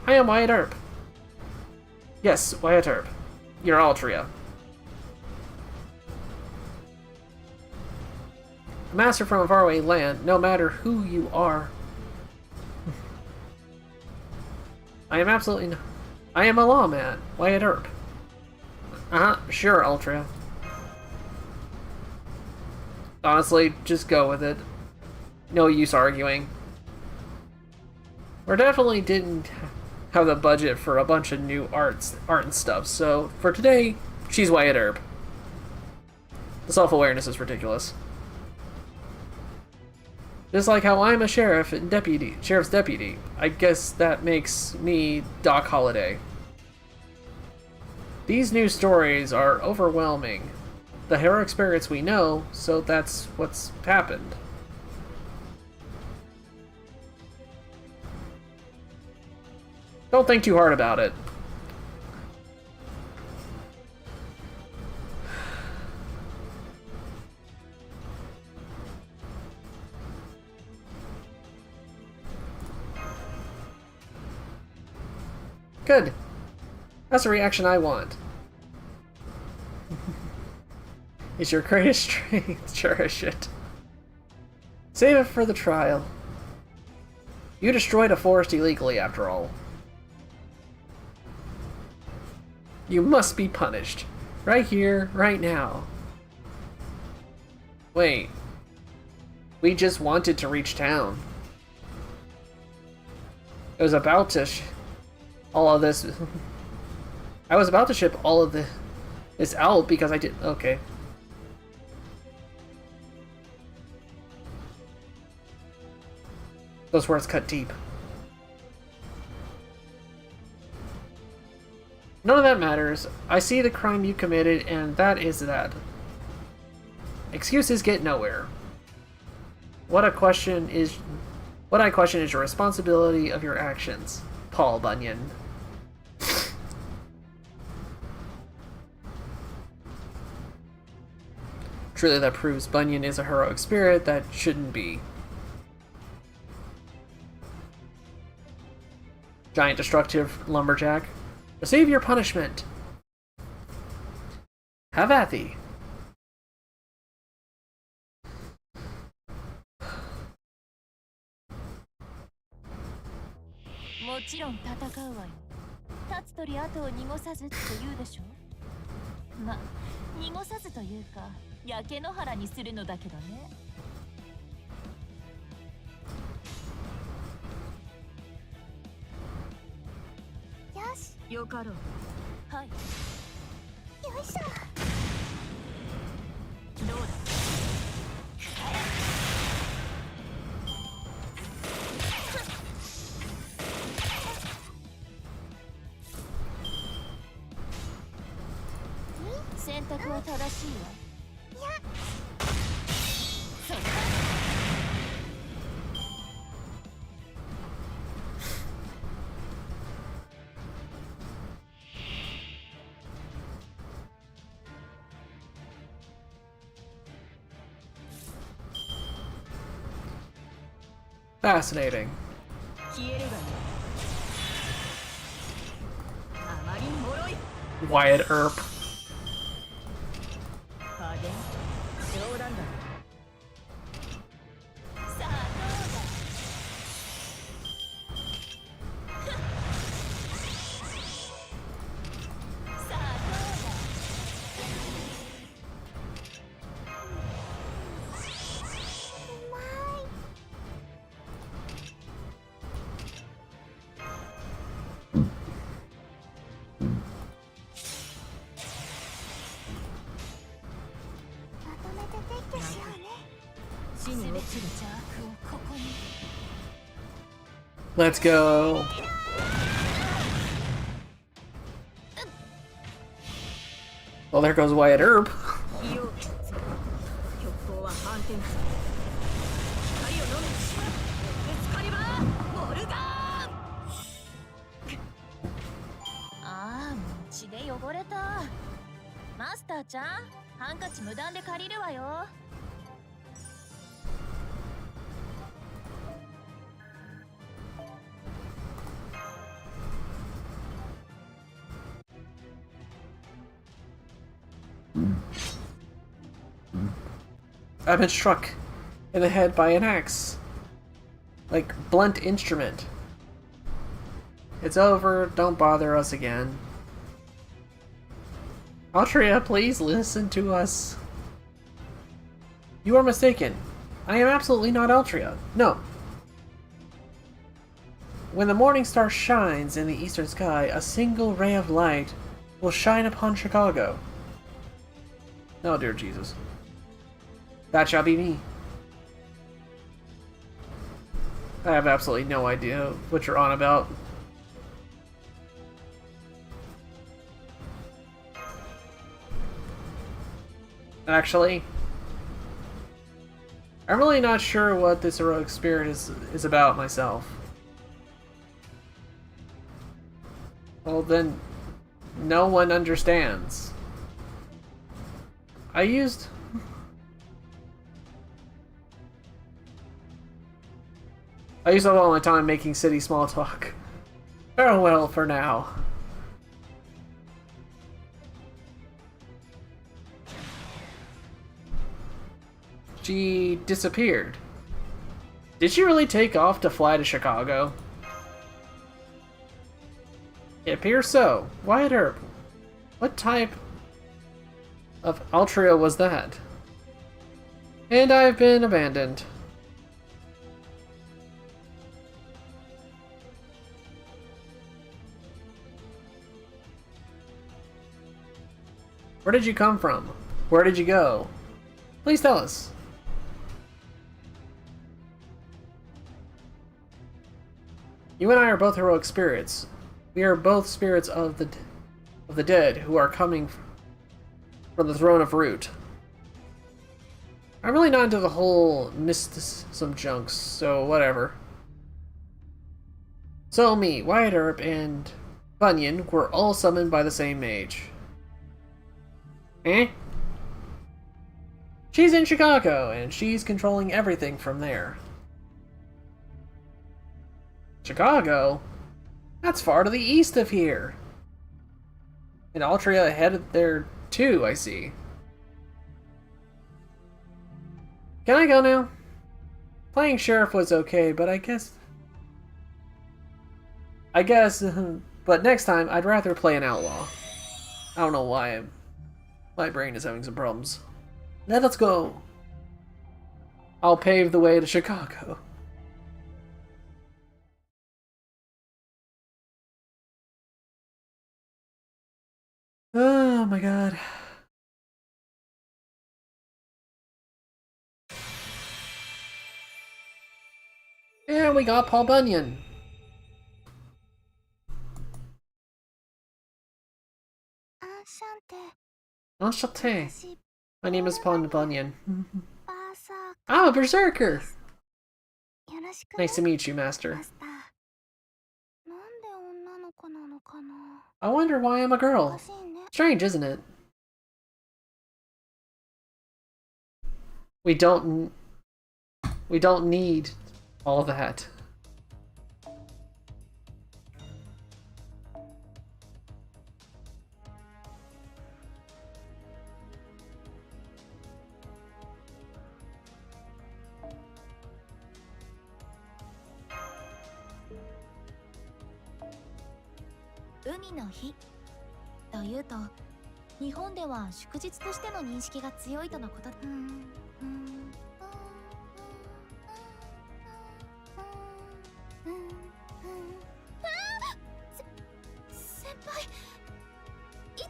I am Wyatt Earp. Yes, Wyatt Earp. You're Altria. A master from a faraway land, no matter who you are. I am absolutely not. I am a lawman, Wyatt Earp. Sure, Altria. Honestly, just go with it. No use arguing. We definitely didn't have the budget for a bunch of new art and stuff, so for today, she's Wyatt Earp. The self-awareness is ridiculous. Just like how I'm a sheriff's deputy. I guess that makes me Doc Holliday. These new stories are overwhelming. The heroic spirits we know, so that's what's happened. Don't think too hard about it. Good. That's the reaction I want. It's your greatest strength. Cherish it. Save it for the trial. You destroyed a forest illegally, after all. You must be punished. Right here, right now. Wait. We just wanted to reach town. It was about to all of this. I was about to ship all of this out because I did. Okay. Those words cut deep. None of that matters. I see the crime you committed, and that is that. Excuses get nowhere. What I question is your responsibility of your actions, Paul Bunyan. Truly, that proves Bunyan is a heroic spirit that shouldn't be. Giant destructive lumberjack. Receive your punishment. Have at thee. Fascinating. Wyatt Earp. Let's go. Well, there goes Wyatt Earp. I've been struck in the head by an axe. Like, blunt instrument. It's over, don't bother us again. Altria, please listen to us. You are mistaken. I am absolutely not Altria. No. When the morning star shines in the eastern sky, a single ray of light will shine upon Chicago. Oh, dear Jesus. That shall be me. I have absolutely no idea what you're on about. Actually, I'm really not sure what this heroic spirit is about myself. Well, then no one understands. I used up all my time making city small talk. Farewell for now. She disappeared. Did she really take off to fly to Chicago? It appears so. Wyatt Earp. What type of Altria was that? And I've been abandoned. Where did you come from? Where did you go? Please tell us. You and I are both heroic spirits. We are both spirits of the dead who are coming from the throne of Root. I'm really not into the whole mysticism junks, so whatever. So me, Wyatt Earp, and Bunyan were all summoned by the same mage. Eh? She's in Chicago, and she's controlling everything from there. Chicago? That's far to the east of here. And Altria headed there too, I see. Can I go now? Playing sheriff was okay, but I guess, but next time I'd rather play an outlaw. I don't know why my brain is having some problems. Now let's go. I'll pave the way to Chicago. Oh my god. And we got Paul Bunyan. Enchanté. My name is Paul Bunyan. Ah, Berserker! Nice to meet you, Master. I wonder why I'm a girl. Strange, isn't it? We don't need all that. Umi no hi というと、日本では祝日としての認識が強いとのこと。先輩、い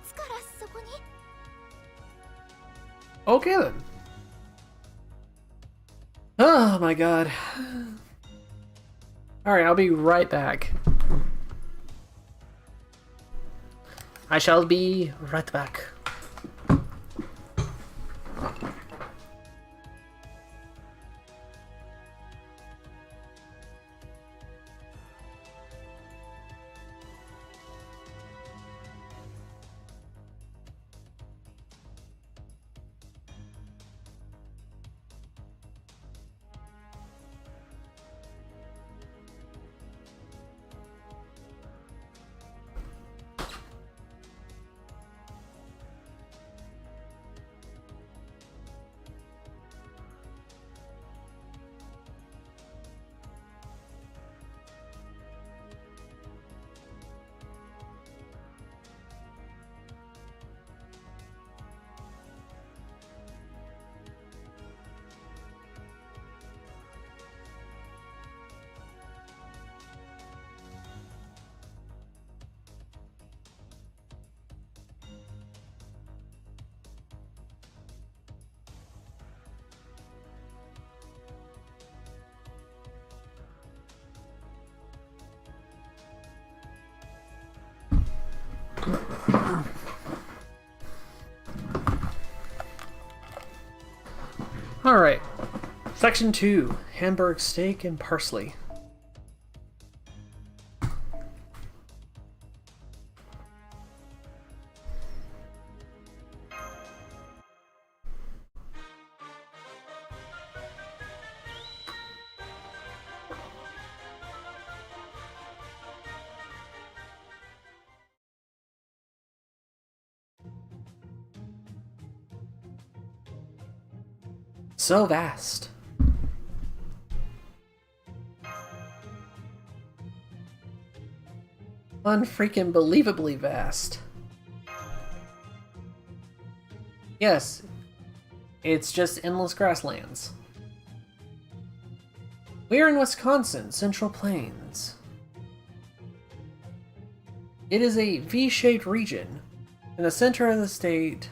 つからそこに？ Okay then. Oh my god. Alright, I'll be right back. I shall be right back. Alright. Section 2. Hamburg steak and parsley. So vast. Unfreaking believably vast. Yes, it's just endless grasslands. We are in Wisconsin, Central Plains. It is a V-shaped region in the center of the state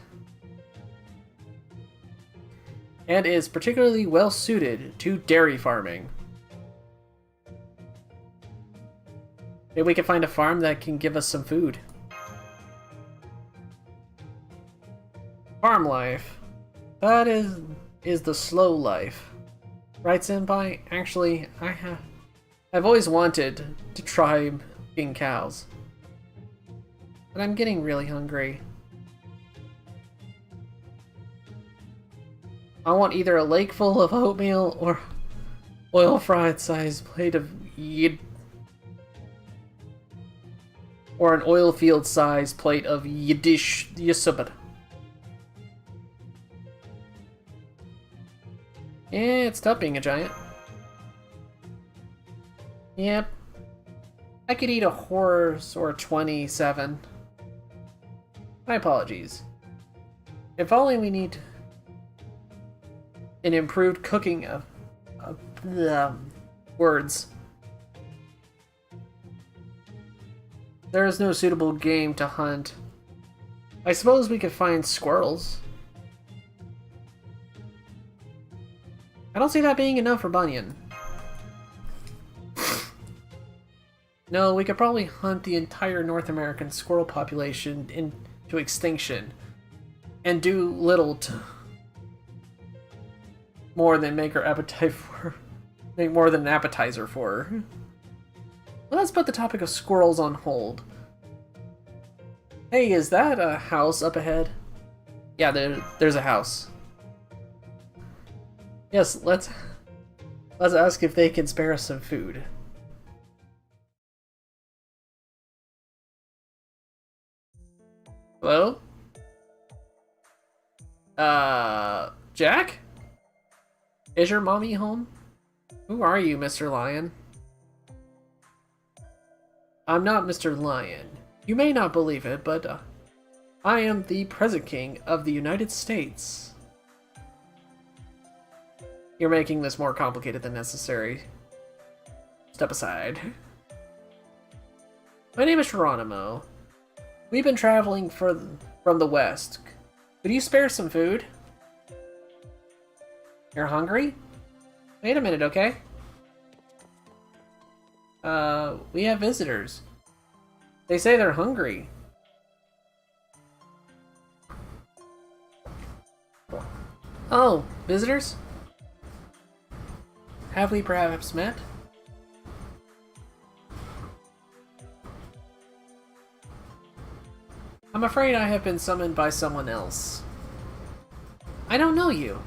and is particularly well suited to dairy farming. Maybe we can find a farm that can give us some food. Farm life. That is the slow life. Right, Senpai? Actually, I've always wanted to try being cows. But I'm getting really hungry. I want either a lake full of oatmeal or oil fried sized plate of or an oil field sized plate of Yiddish yisubad. Yeah, it's tough being a giant. Yep. I could eat a horse or 27. My apologies. If only we need an improved cooking of words. There is no suitable game to hunt. I suppose we could find squirrels. I don't see that being enough for Bunyan. No, we could probably hunt the entire North American squirrel population into extinction and do little to more than make our appetite for make more than an appetizer for her. Well, let's put the topic of squirrels on hold. Hey, is that a house up ahead? Yeah, there's a house. Yes, let's ask if they can spare us some food. Hello? Jack? Is your mommy home? Who are you, Mr. Lion? I'm not Mr. Lion. You may not believe it, but I am the present king of the United States. You're making this more complicated than necessary. Step aside. My name is Geronimo. We've been traveling from the west. Could you spare some food? You're hungry? Wait a minute, okay? We have visitors. They say they're hungry. Oh, visitors? Have we perhaps met? I'm afraid I have been summoned by someone else. I don't know you.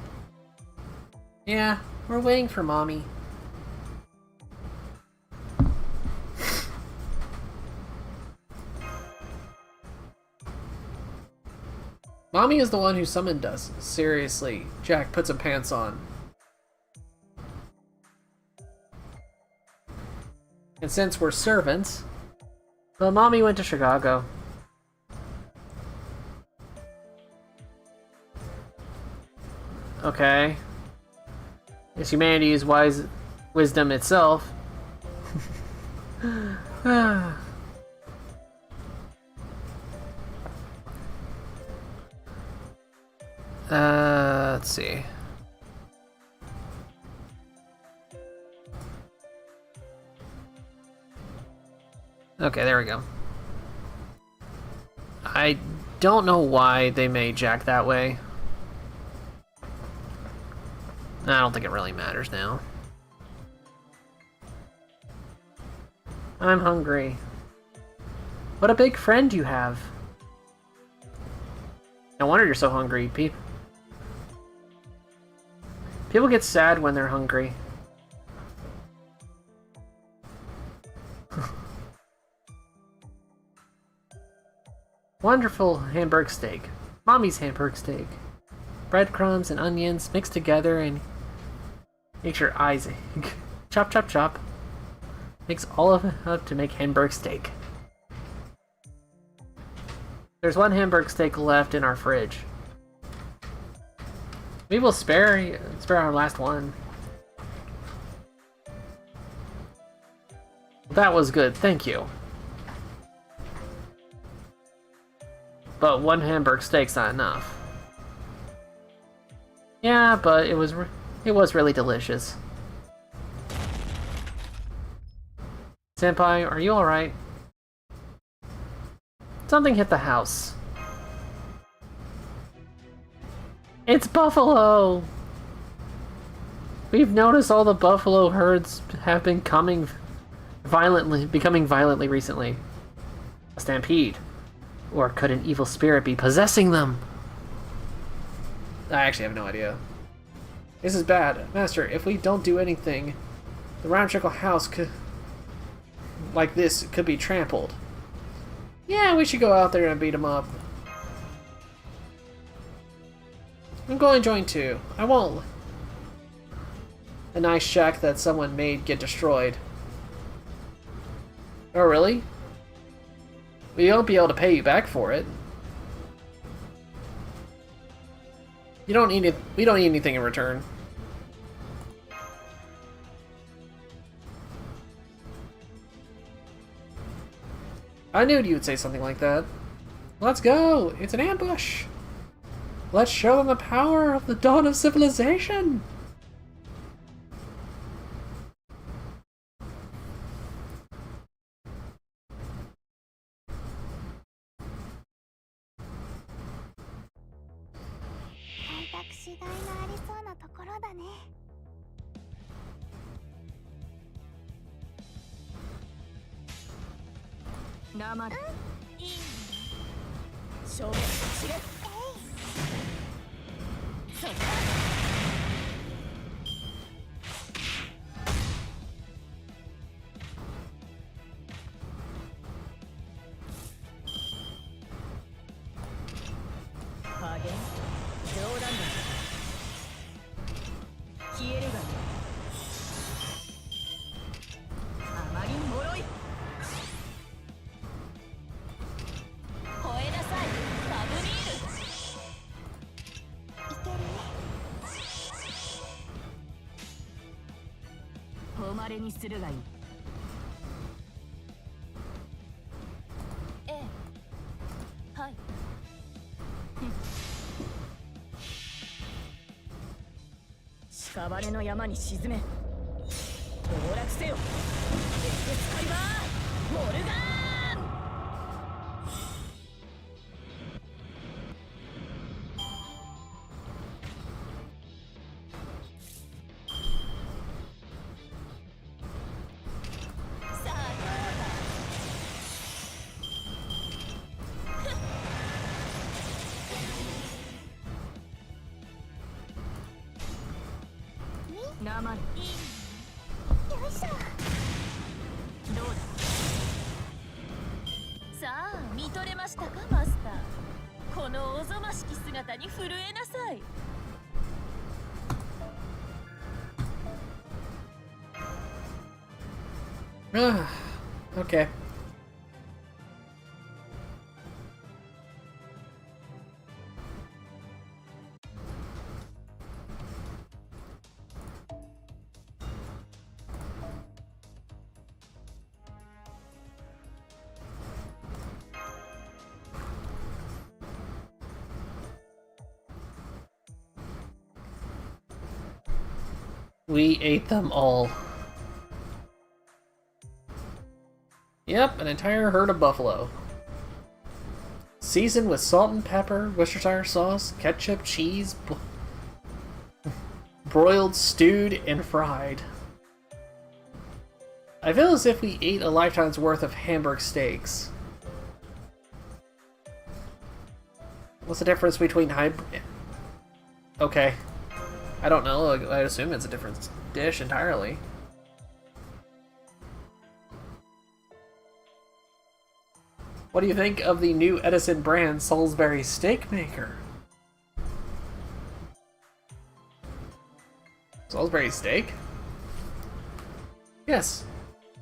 Yeah, we're waiting for Mommy. Mommy is the one who summoned us. Seriously, Jack, put some pants on. And since we're servants, well, Mommy went to Chicago. Okay. Yes, humanity is wisdom itself. Let's see. Okay, there we go. I don't know why they made Jack that way. I don't think it really matters now. I'm hungry. What a big friend you have. No wonder you're so hungry. People get sad when they're hungry. Wonderful Hamburg steak. Mommy's Hamburg steak. breadcrumbs and onions mixed together and makes your eyes ache. Chop, chop, chop. Mix all of it up to make Hamburg steak. There's one Hamburg steak left in our fridge. We will spare our last one. That was good, thank you. But one Hamburg steak's not enough. Yeah, but it was really delicious. Senpai, are you alright? Something hit the house. It's buffalo! We've noticed all the buffalo herds have been becoming violently recently. A stampede. Or could an evil spirit be possessing them? I actually have no idea. This is bad. Master, if we don't do anything, the ramshackle house could be trampled. Yeah, we should go out there and beat them up. I'm going to join too. I won't. A nice shack that someone made get destroyed. Oh, really? We won't be able to pay you back for it. You don't need it. We don't need anything in return. I knew you would say something like that. Let's go! It's an ambush! Let's show them the power of the dawn of civilization! Okay. We ate them all. Yep, an entire herd of buffalo. Seasoned with salt and pepper, Worcestershire sauce, ketchup, cheese, broiled, stewed, and fried. I feel as if we ate a lifetime's worth of Hamburg steaks. What's the difference between Okay. I don't know, I assume it's a different dish entirely. What do you think of the new Edison brand Salisbury steak maker? Salisbury steak? Yes.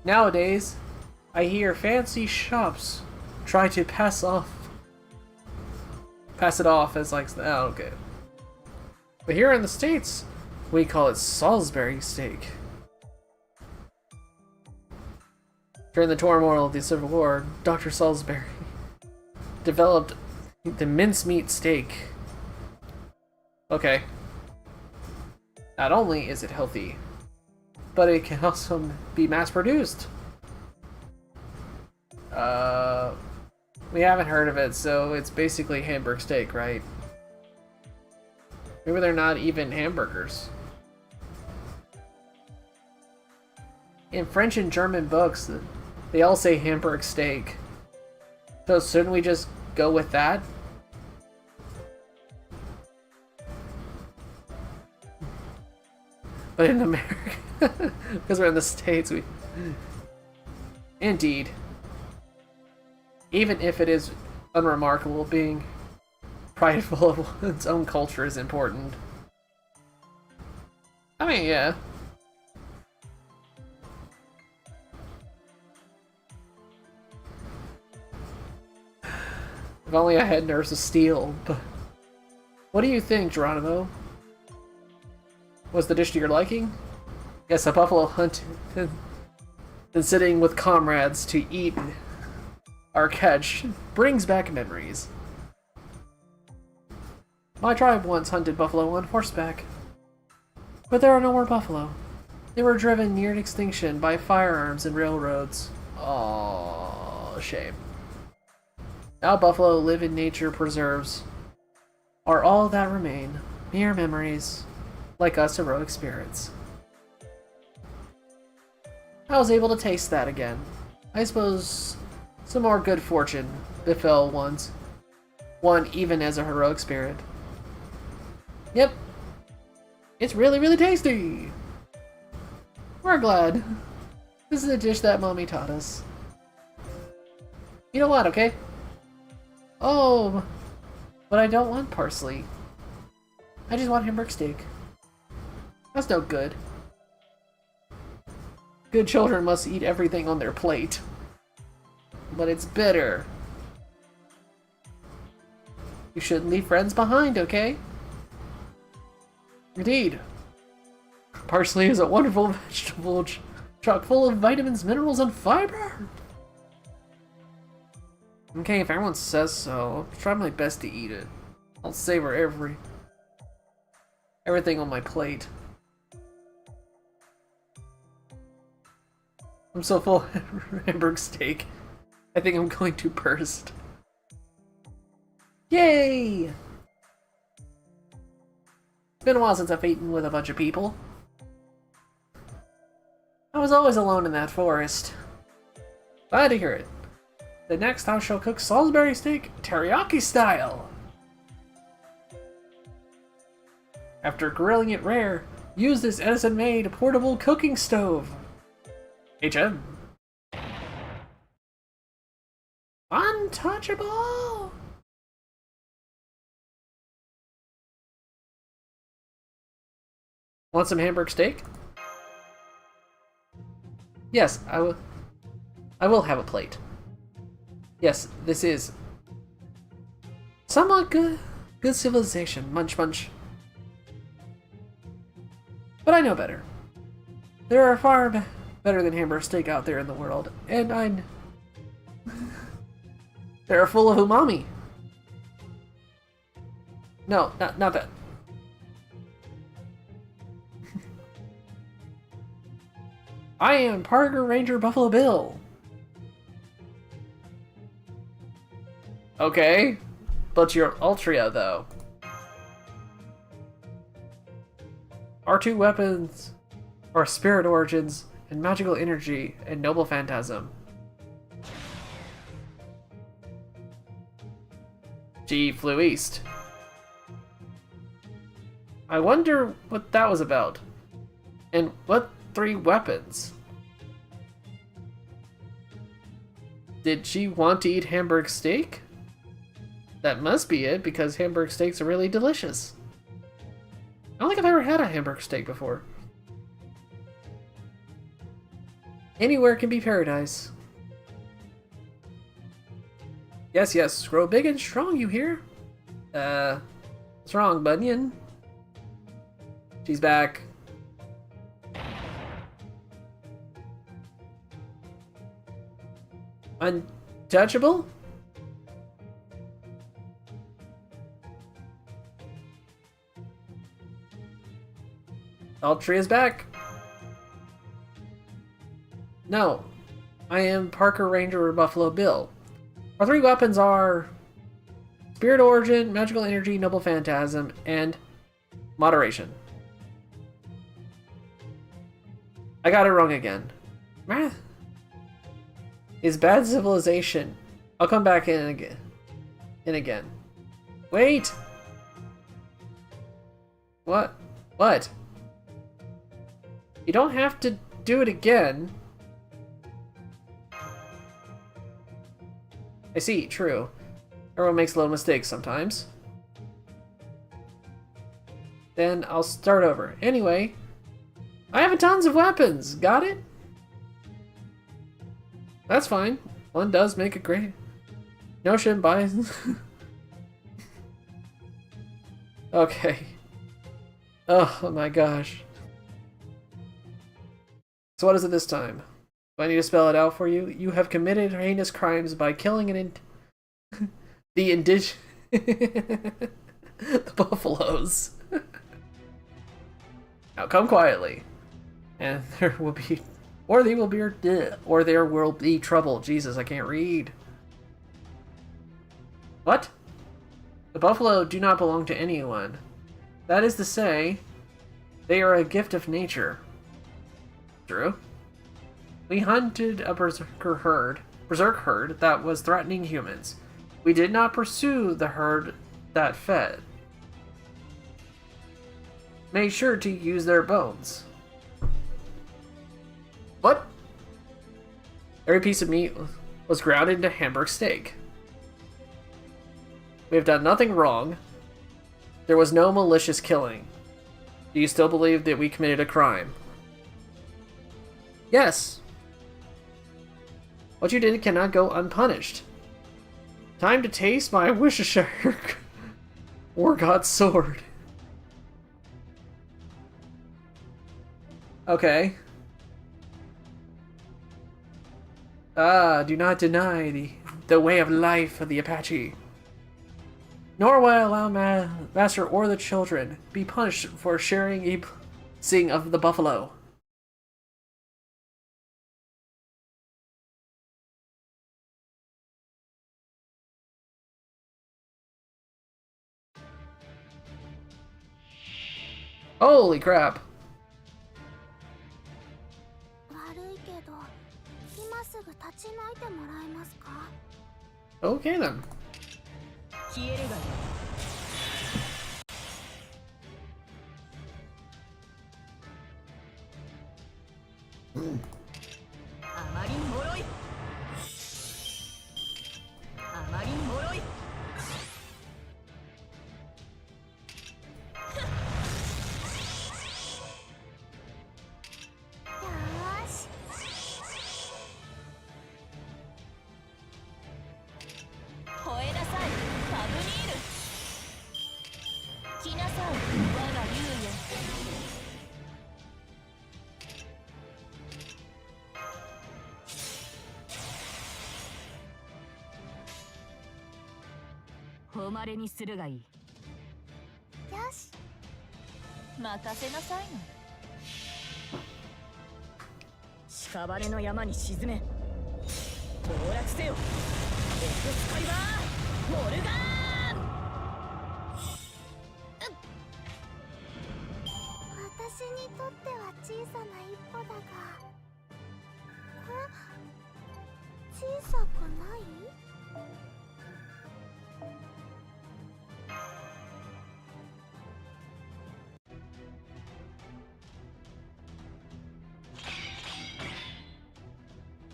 Nowadays, I hear fancy shops try to pass it off as like, oh, okay. But here in the States, we call it Salisbury steak. During the turmoil of the Civil War, Dr. Salisbury developed the mincemeat steak. Okay. Not only is it healthy, but it can also be mass-produced. We haven't heard of it, so it's basically Hamburg steak, right? Maybe they're not even hamburgers. In French and German books, they all say Hamburg steak. So shouldn't we just go with that? But in America, because we're in the States, we... Indeed. Even if it is unremarkable, being prideful of one's own culture is important. I mean, yeah. If only I had nerves of steel, but... What do you think, Geronimo? Was the dish to your liking? Yes, a buffalo hunt and sitting with comrades to eat our catch brings back memories. My tribe once hunted buffalo on horseback, but there are no more buffalo. They were driven near extinction by firearms and railroads. Oh, shame. Now buffalo live in nature preserves, are all that remain, mere memories, like us heroic spirits. I was able to taste that again. I suppose some more good fortune befell one even as a heroic spirit. Yep. It's really, really tasty! We're glad. This is a dish that Mommy taught us. You know what, okay? Oh, but I don't want parsley. I just want Hamburg steak. That's no good. Good children must eat everything on their plate. But it's bitter. You shouldn't leave friends behind, okay? Indeed. Parsley is a wonderful vegetable chock full of vitamins, minerals, and fiber. Okay, if everyone says so, I'll try my best to eat it. I'll savor everything on my plate. I'm so full of Hamburg steak. I think I'm going to burst. Yay! It's been a while since I've eaten with a bunch of people. I was always alone in that forest. Glad to hear it. The next I shall cook Salisbury steak teriyaki style. After grilling it rare, use this Edison-made portable cooking stove. HM. Untouchable! Want some Hamburg steak? Yes, I will have a plate. Yes, this is somewhat good civilization. Munch munch. But I know better. There are far better than Hamburg steak out there in the world, and they're full of umami. No, not that. I am Parker Ranger Buffalo Bill. Okay, but you're Ultria though. Our two weapons are spirit origins and magical energy and noble phantasm. G flew east. I wonder what that was about. And what 3 weapons? Did she want to eat Hamburg steak? That must be it, because Hamburg steaks are really delicious. I don't think I've ever had a Hamburg steak before. Anywhere can be paradise. Yes, yes, grow big and strong, you hear? What's wrong, Bunyan? She's back. Untouchable? Altry is back. No, I am Parker Ranger Buffalo Bill. Our three weapons are Spirit Origin, Magical Energy, Noble Phantasm, and Moderation. I got it wrong again. Math is bad civilization. I'll come back in again. Wait! What? What? You don't have to do it again. I see, true. Everyone makes little mistakes sometimes. Then I'll start over. Anyway, I have tons of weapons. Got it? That's fine. One does make a great notion by... Okay. Oh my gosh. So what is it this time? Do I need to spell it out for you? You have committed heinous crimes by killing the buffaloes. Now come quietly, and there will be trouble. Jesus, I can't read. What? The buffalo do not belong to anyone. That is to say, they are a gift of nature. True. We hunted a berserk herd that was threatening humans. We did not pursue the herd that fed. Made sure to use their bones. What? Every piece of meat was ground into Hamburg steak. We have done nothing wrong. There was no malicious killing. Do you still believe that we committed a crime? Yes. What you did cannot go unpunished. Time to taste my Worcestershire War God's sword. Okay. Do not deny the way of life of the Apache. Nor will I allow Master or the children be punished for sharing a sing of the buffalo. Holy crap. Okay then.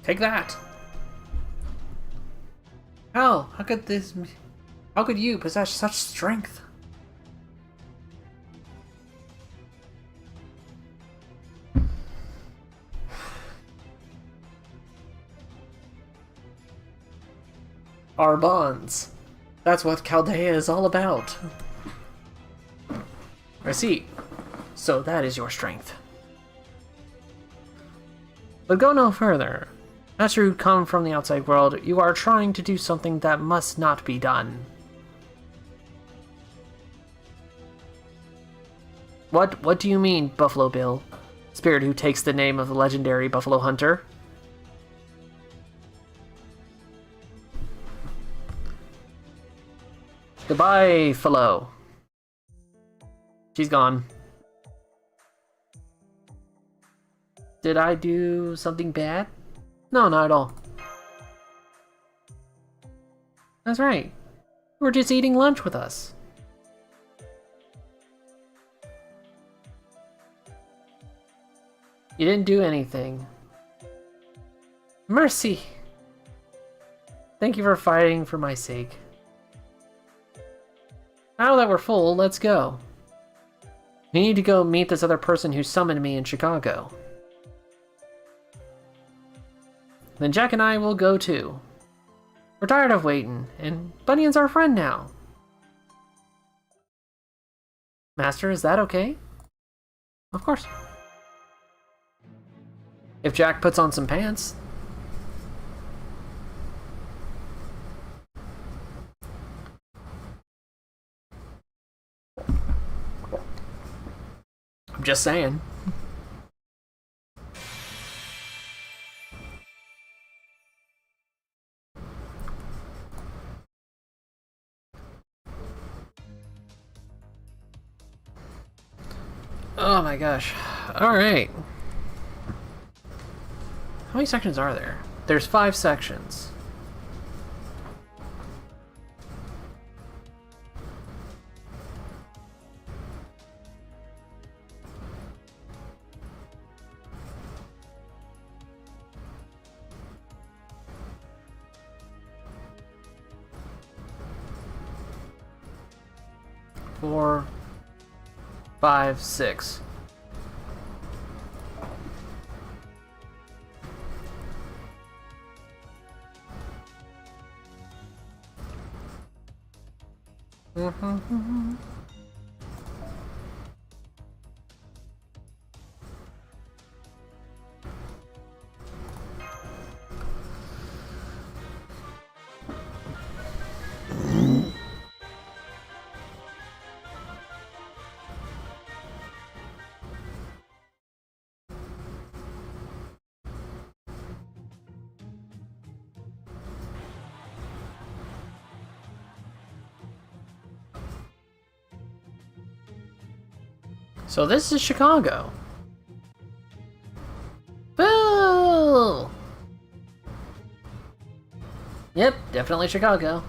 Take that! How could you possess such strength? our bonds. That's what Chaldea is all about. I see. So that is your strength. But go no further. As you come from the outside world, you are trying to do something that must not be done. What do you mean, Buffalo Bill? Spirit who takes the name of the legendary Buffalo Hunter? Goodbye, fellow. She's gone. Did I do something bad? No, not at all. That's right. You were just eating lunch with us. You didn't do anything. Mercy! Thank you for fighting for my sake. Now that we're full, let's go. We need to go meet this other person who summoned me in Chicago. Then Jack and I will go too. We're tired of waiting, and Bunyan's our friend now. Master, is that okay? Of course. If Jack puts on some pants. I'm just saying. Oh my gosh. Alright. How many sections are there? There's 5 sections. Four, 5, 6. So this is Chicago. Boo! Yep, definitely Chicago.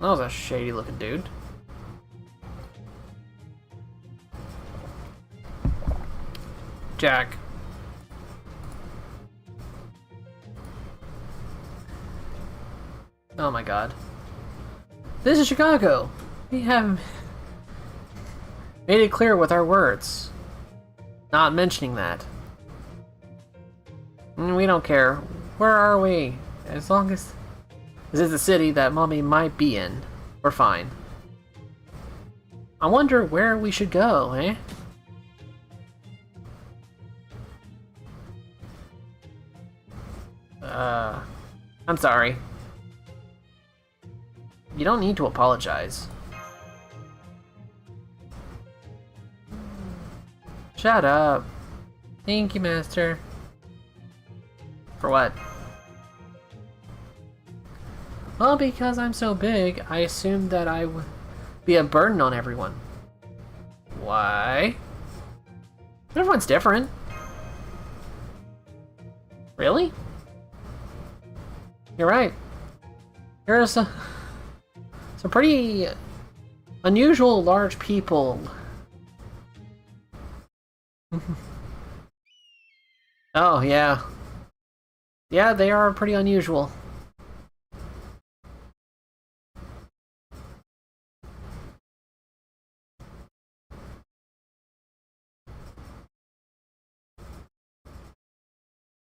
That was a shady looking dude. Jack. Oh my god. This is Chicago! We have made it clear with our words. Not mentioning that. We don't care. Where are we? As long as this is the city that Mommy might be in, we're fine. I wonder where we should go, eh? I'm sorry. You don't need to apologize. Shut up. Thank you, Master. For what? Well, because I'm so big, I assumed that I would be a burden on everyone. Why? Everyone's different. Really? You're right. Here's some pretty unusual large people. Oh, yeah. Yeah, they are pretty unusual.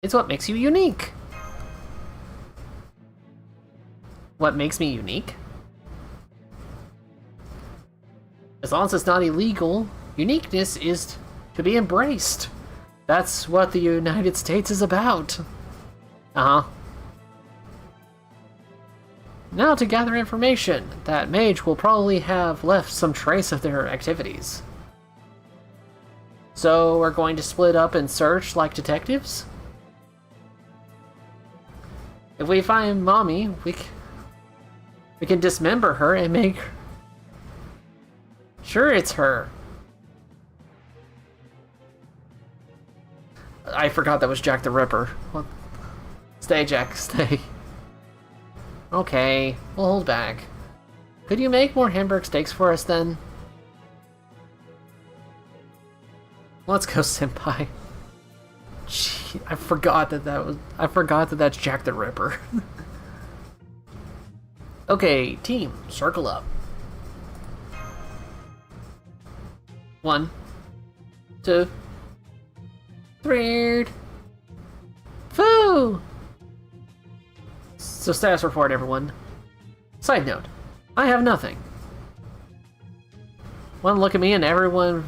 It's what makes you unique. What makes me unique? As long as it's not illegal, uniqueness is to be embraced. That's what the United States is about. Uh-huh. Now to gather information. That mage will probably have left some trace of their activities. So we're going to split up and search like detectives? If we find Mommy, we can dismember her and make... Sure, it's her. I forgot that was Jack the Ripper. What? Stay, Jack, stay. Okay, we'll hold back. Could you make more Hamburg steaks for us then? Let's go, Senpai. Gee, I forgot that that's Jack the Ripper. Okay, team, circle up. 1, 2, 3. Foo! So status report, everyone. Side note, I have nothing. One look at me and everyone...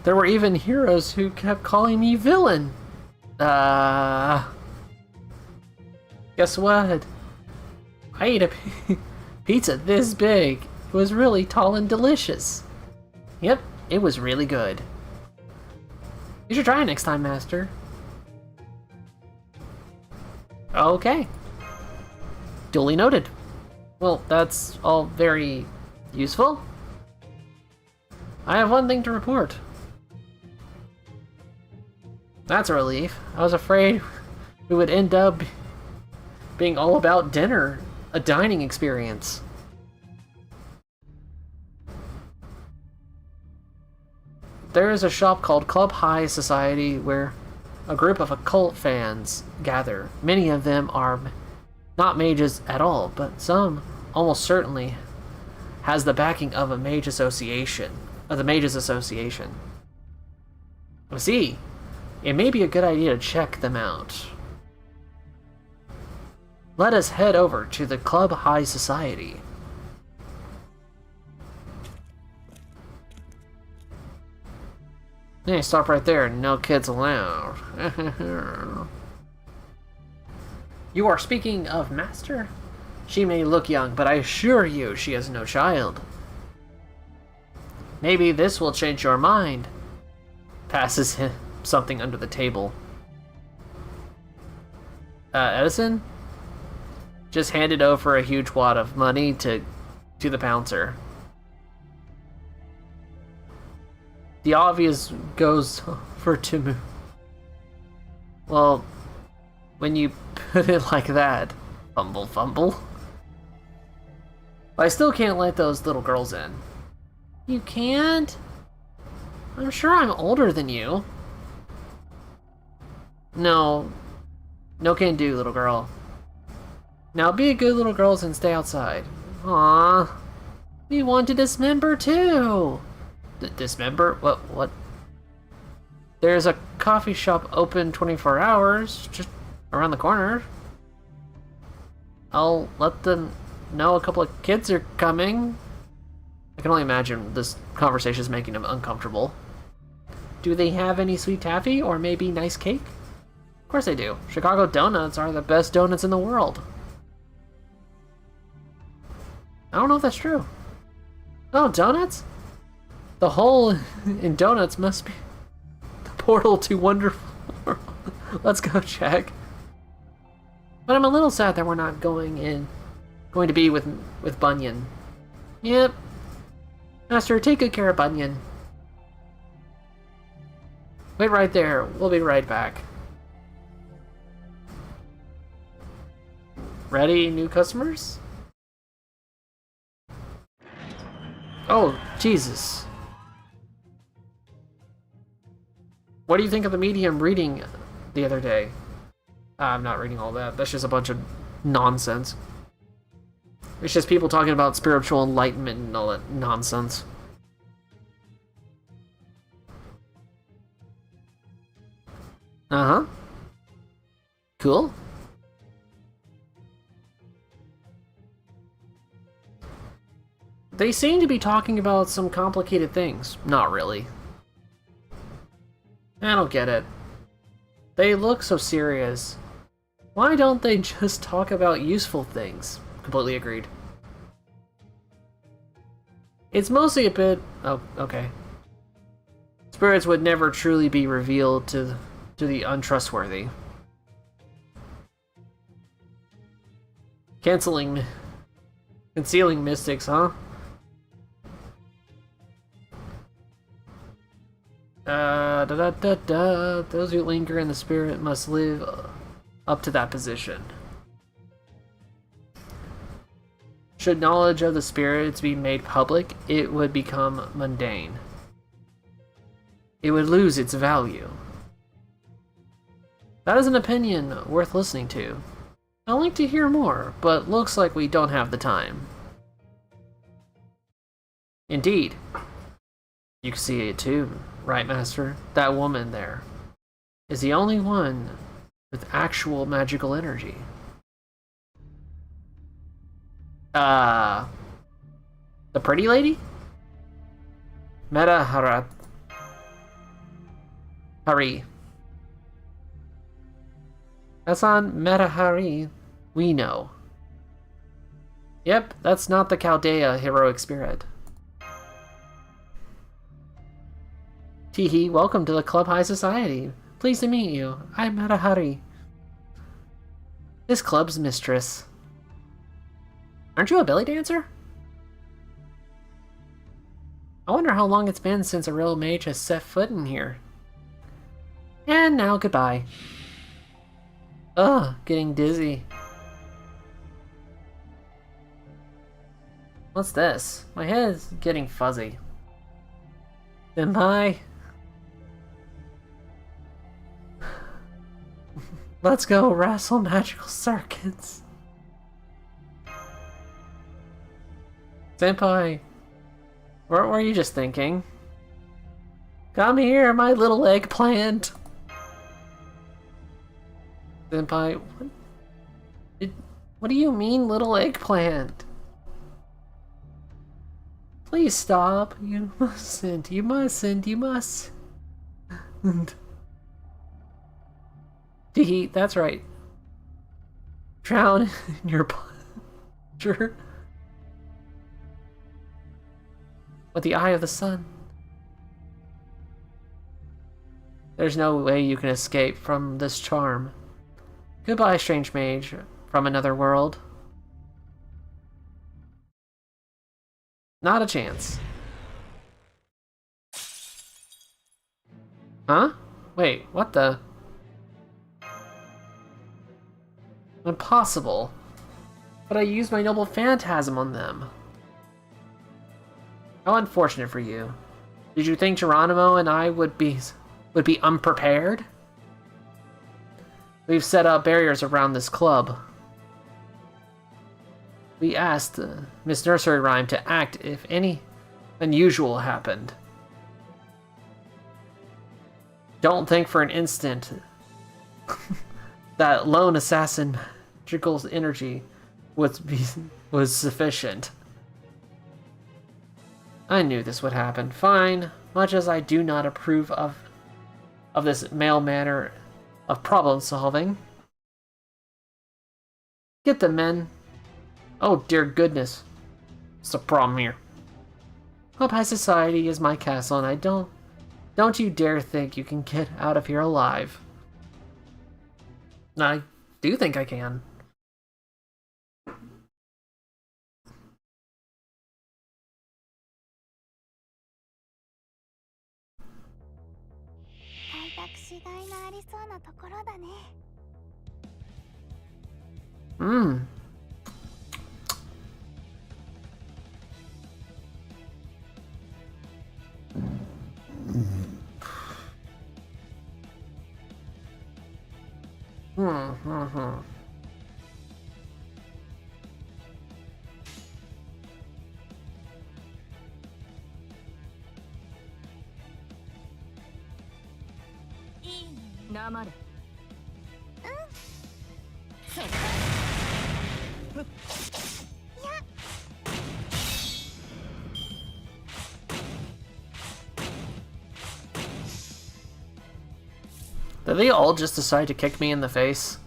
There were even heroes who kept calling me villain. Guess what? I ate a pizza this big. It was really tall and delicious. Yep, it was really good. You should try it next time, Master. Okay. Duly noted. Well, that's all very useful. I have one thing to report. That's a relief. I was afraid we would end up being all about dinner, a dining experience. There is a shop called Club High Society where a group of occult fans gather. Many of them are not mages at all, but some almost certainly has the backing of a mage association, of the Mages Association. See, it may be a good idea to check them out. Let us head over to the Club High Society. Hey, stop right there. No kids allowed. You are speaking of Master? She may look young, but I assure you she is no child. Maybe this will change your mind. Passes him something under the table. Edison? Just handed over a huge wad of money to the bouncer. The obvious goes for Timu. Well, when you put it like that, fumble fumble. I still can't let those little girls in. You can't? I'm sure I'm older than you. No. No can do, little girl. Now be a good little girl and stay outside. Aww. We want to dismember too. Dismember? What? There's a coffee shop open 24 hours, just around the corner. I'll let them know a couple of kids are coming. I can only imagine this conversation is making them uncomfortable. Do they have any sweet taffy or maybe nice cake? Of course they do. Chicago donuts are the best donuts in the world. I don't know if that's true. Oh, donuts? The hole in donuts must be the portal to wonderful world. Let's go check. But I'm a little sad that we're not going to be with Bunyan. Yep. Master, take good care of Bunyan. Wait right there. We'll be right back. Ready, new customers? Oh, Jesus. What do you think of the medium reading the other day? I'm not reading all that. That's just a bunch of nonsense. It's just people talking about spiritual enlightenment and all that nonsense. Uh-huh. Cool. They seem to be talking about some complicated things. Not really. I don't get it. They look so serious. Why don't they just talk about useful things? Completely agreed. It's mostly a bit... Oh, okay. Spirits would never truly be revealed to the untrustworthy. Concealing mystics, huh? Those who linger in the spirit must live up to that position. Should knowledge of the spirits be made public, it would become mundane. It would lose its value. That is an opinion worth listening to. I'd like to hear more, but looks like we don't have the time. Indeed. You can see it too, right, Master? That woman there is the only one with actual magical energy. The pretty lady? Hari. That's on Metahari, we know. Yep, that's not the Chaldea heroic spirit. Teehee, welcome to the Club High Society. Pleased to meet you. I'm Metahari, this club's mistress. Aren't you a belly dancer? I wonder how long it's been since a real mage has set foot in here. And now goodbye. Ugh, getting dizzy. What's this? My head's getting fuzzy. Senpai. Let's go wrestle magical circuits. Senpai, what were you just thinking? Come here, my little eggplant. Senpai, what do you mean, little eggplant? Please stop. You mustn't. You mustn't. You must. Teehee, that's right. Drown in your pleasure. With the eye of the sun. There's no way you can escape from this charm. Goodbye, strange mage from another world. Not a chance. Huh? Wait, what the? Impossible. But I used my noble phantasm on them. How unfortunate for you. Did you think Geronimo and I would be unprepared? We've set up barriers around this club. We asked Miss Nursery Rhyme to act if any unusual happened. Don't think for an instant that lone assassin magical energy was sufficient. I knew this would happen. Fine, much as I do not approve of this male manner of problem solving. Get them, men. Oh dear goodness. What's the problem here? Club High Society is my castle, and I don't you dare think you can get out of here alive. I do think I can. Hmm. 黙れ。そう。Did they all just decide to kick me in the face?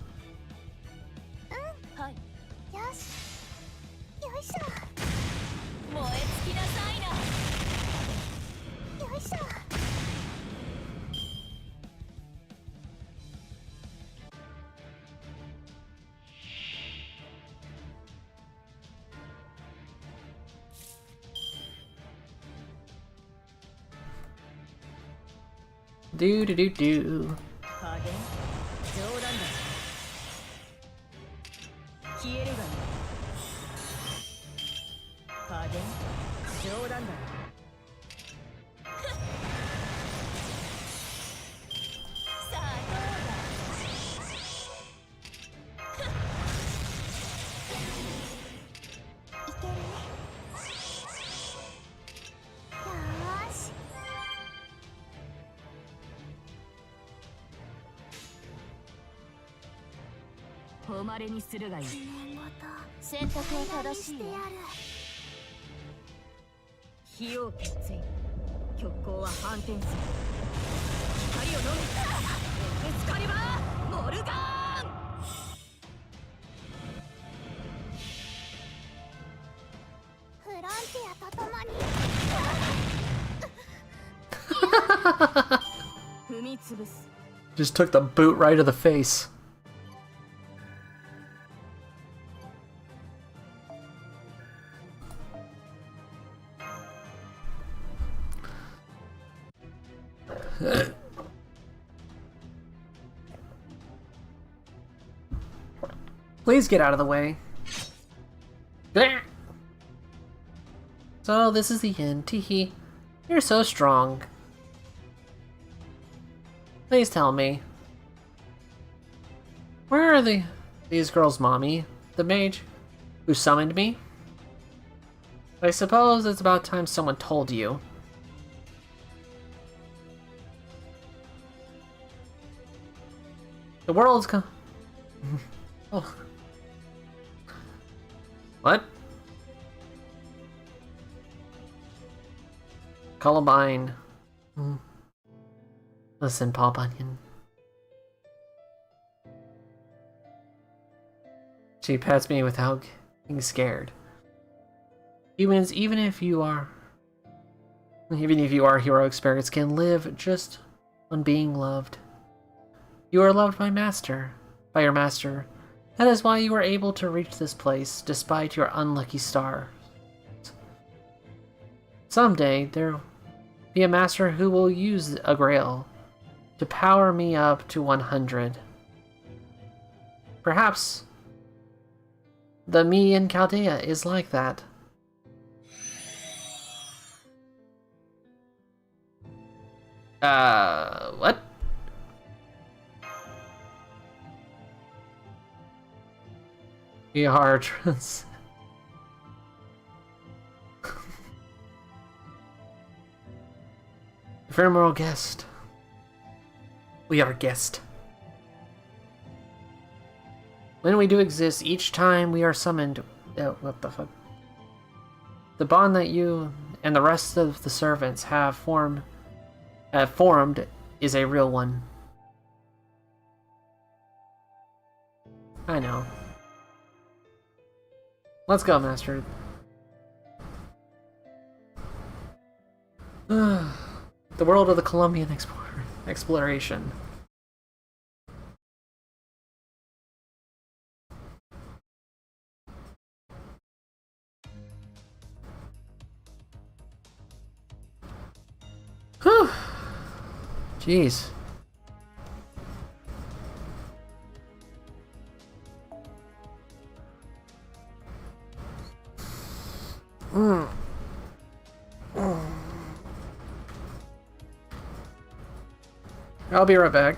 Do do do do. Just took the boot right to the face. Please get out of the way. So this is the end. Teehee. You're so strong. Please tell me. Where are these girls' mommy? The mage who summoned me? I suppose it's about time someone told you. The world's oh. What? Columbine. Listen, Paul Bunyan. She pets me without being scared. Humans, even if you are heroic spirits, can live just on being loved. You are loved by your master. That is why you were able to reach this place, despite your unlucky star. Someday, there will be a master who will use a grail to power me up to 100. Perhaps the me in Chaldea is like that. What? We are trans. Ephemeral guest. We are guest. When we do exist, each time we are summoned. What the fuck? The bond that you and the rest of the servants have formed is a real one. I know. Let's go, Master. The world of the Colombian exploration. Whew. Jeez. I'll be right back.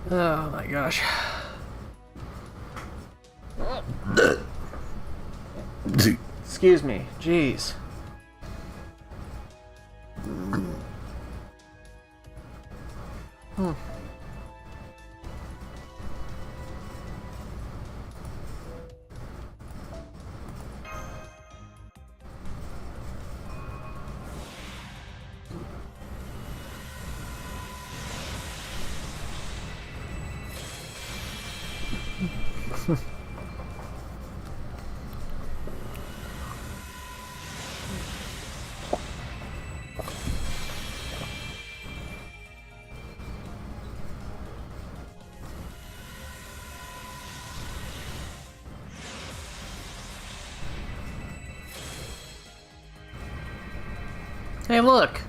Oh my gosh. Excuse me. Jeez. Hey, look.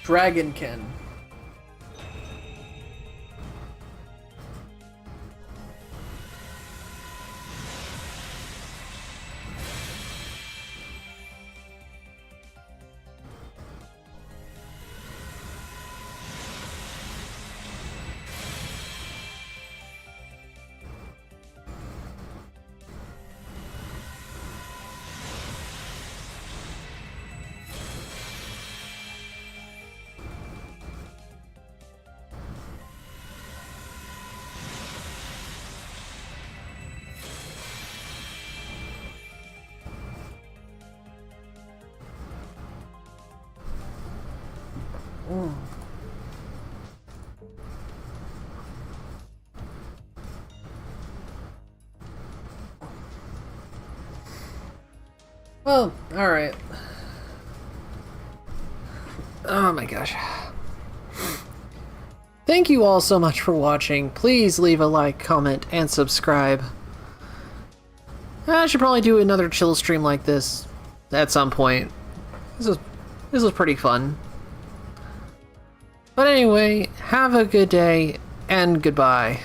Dragonkin. Well, alright. Oh my gosh. Thank you all so much for watching. Please leave a like, comment, and subscribe. I should probably do another chill stream like this at some point. This was pretty fun. But anyway, have a good day, and goodbye.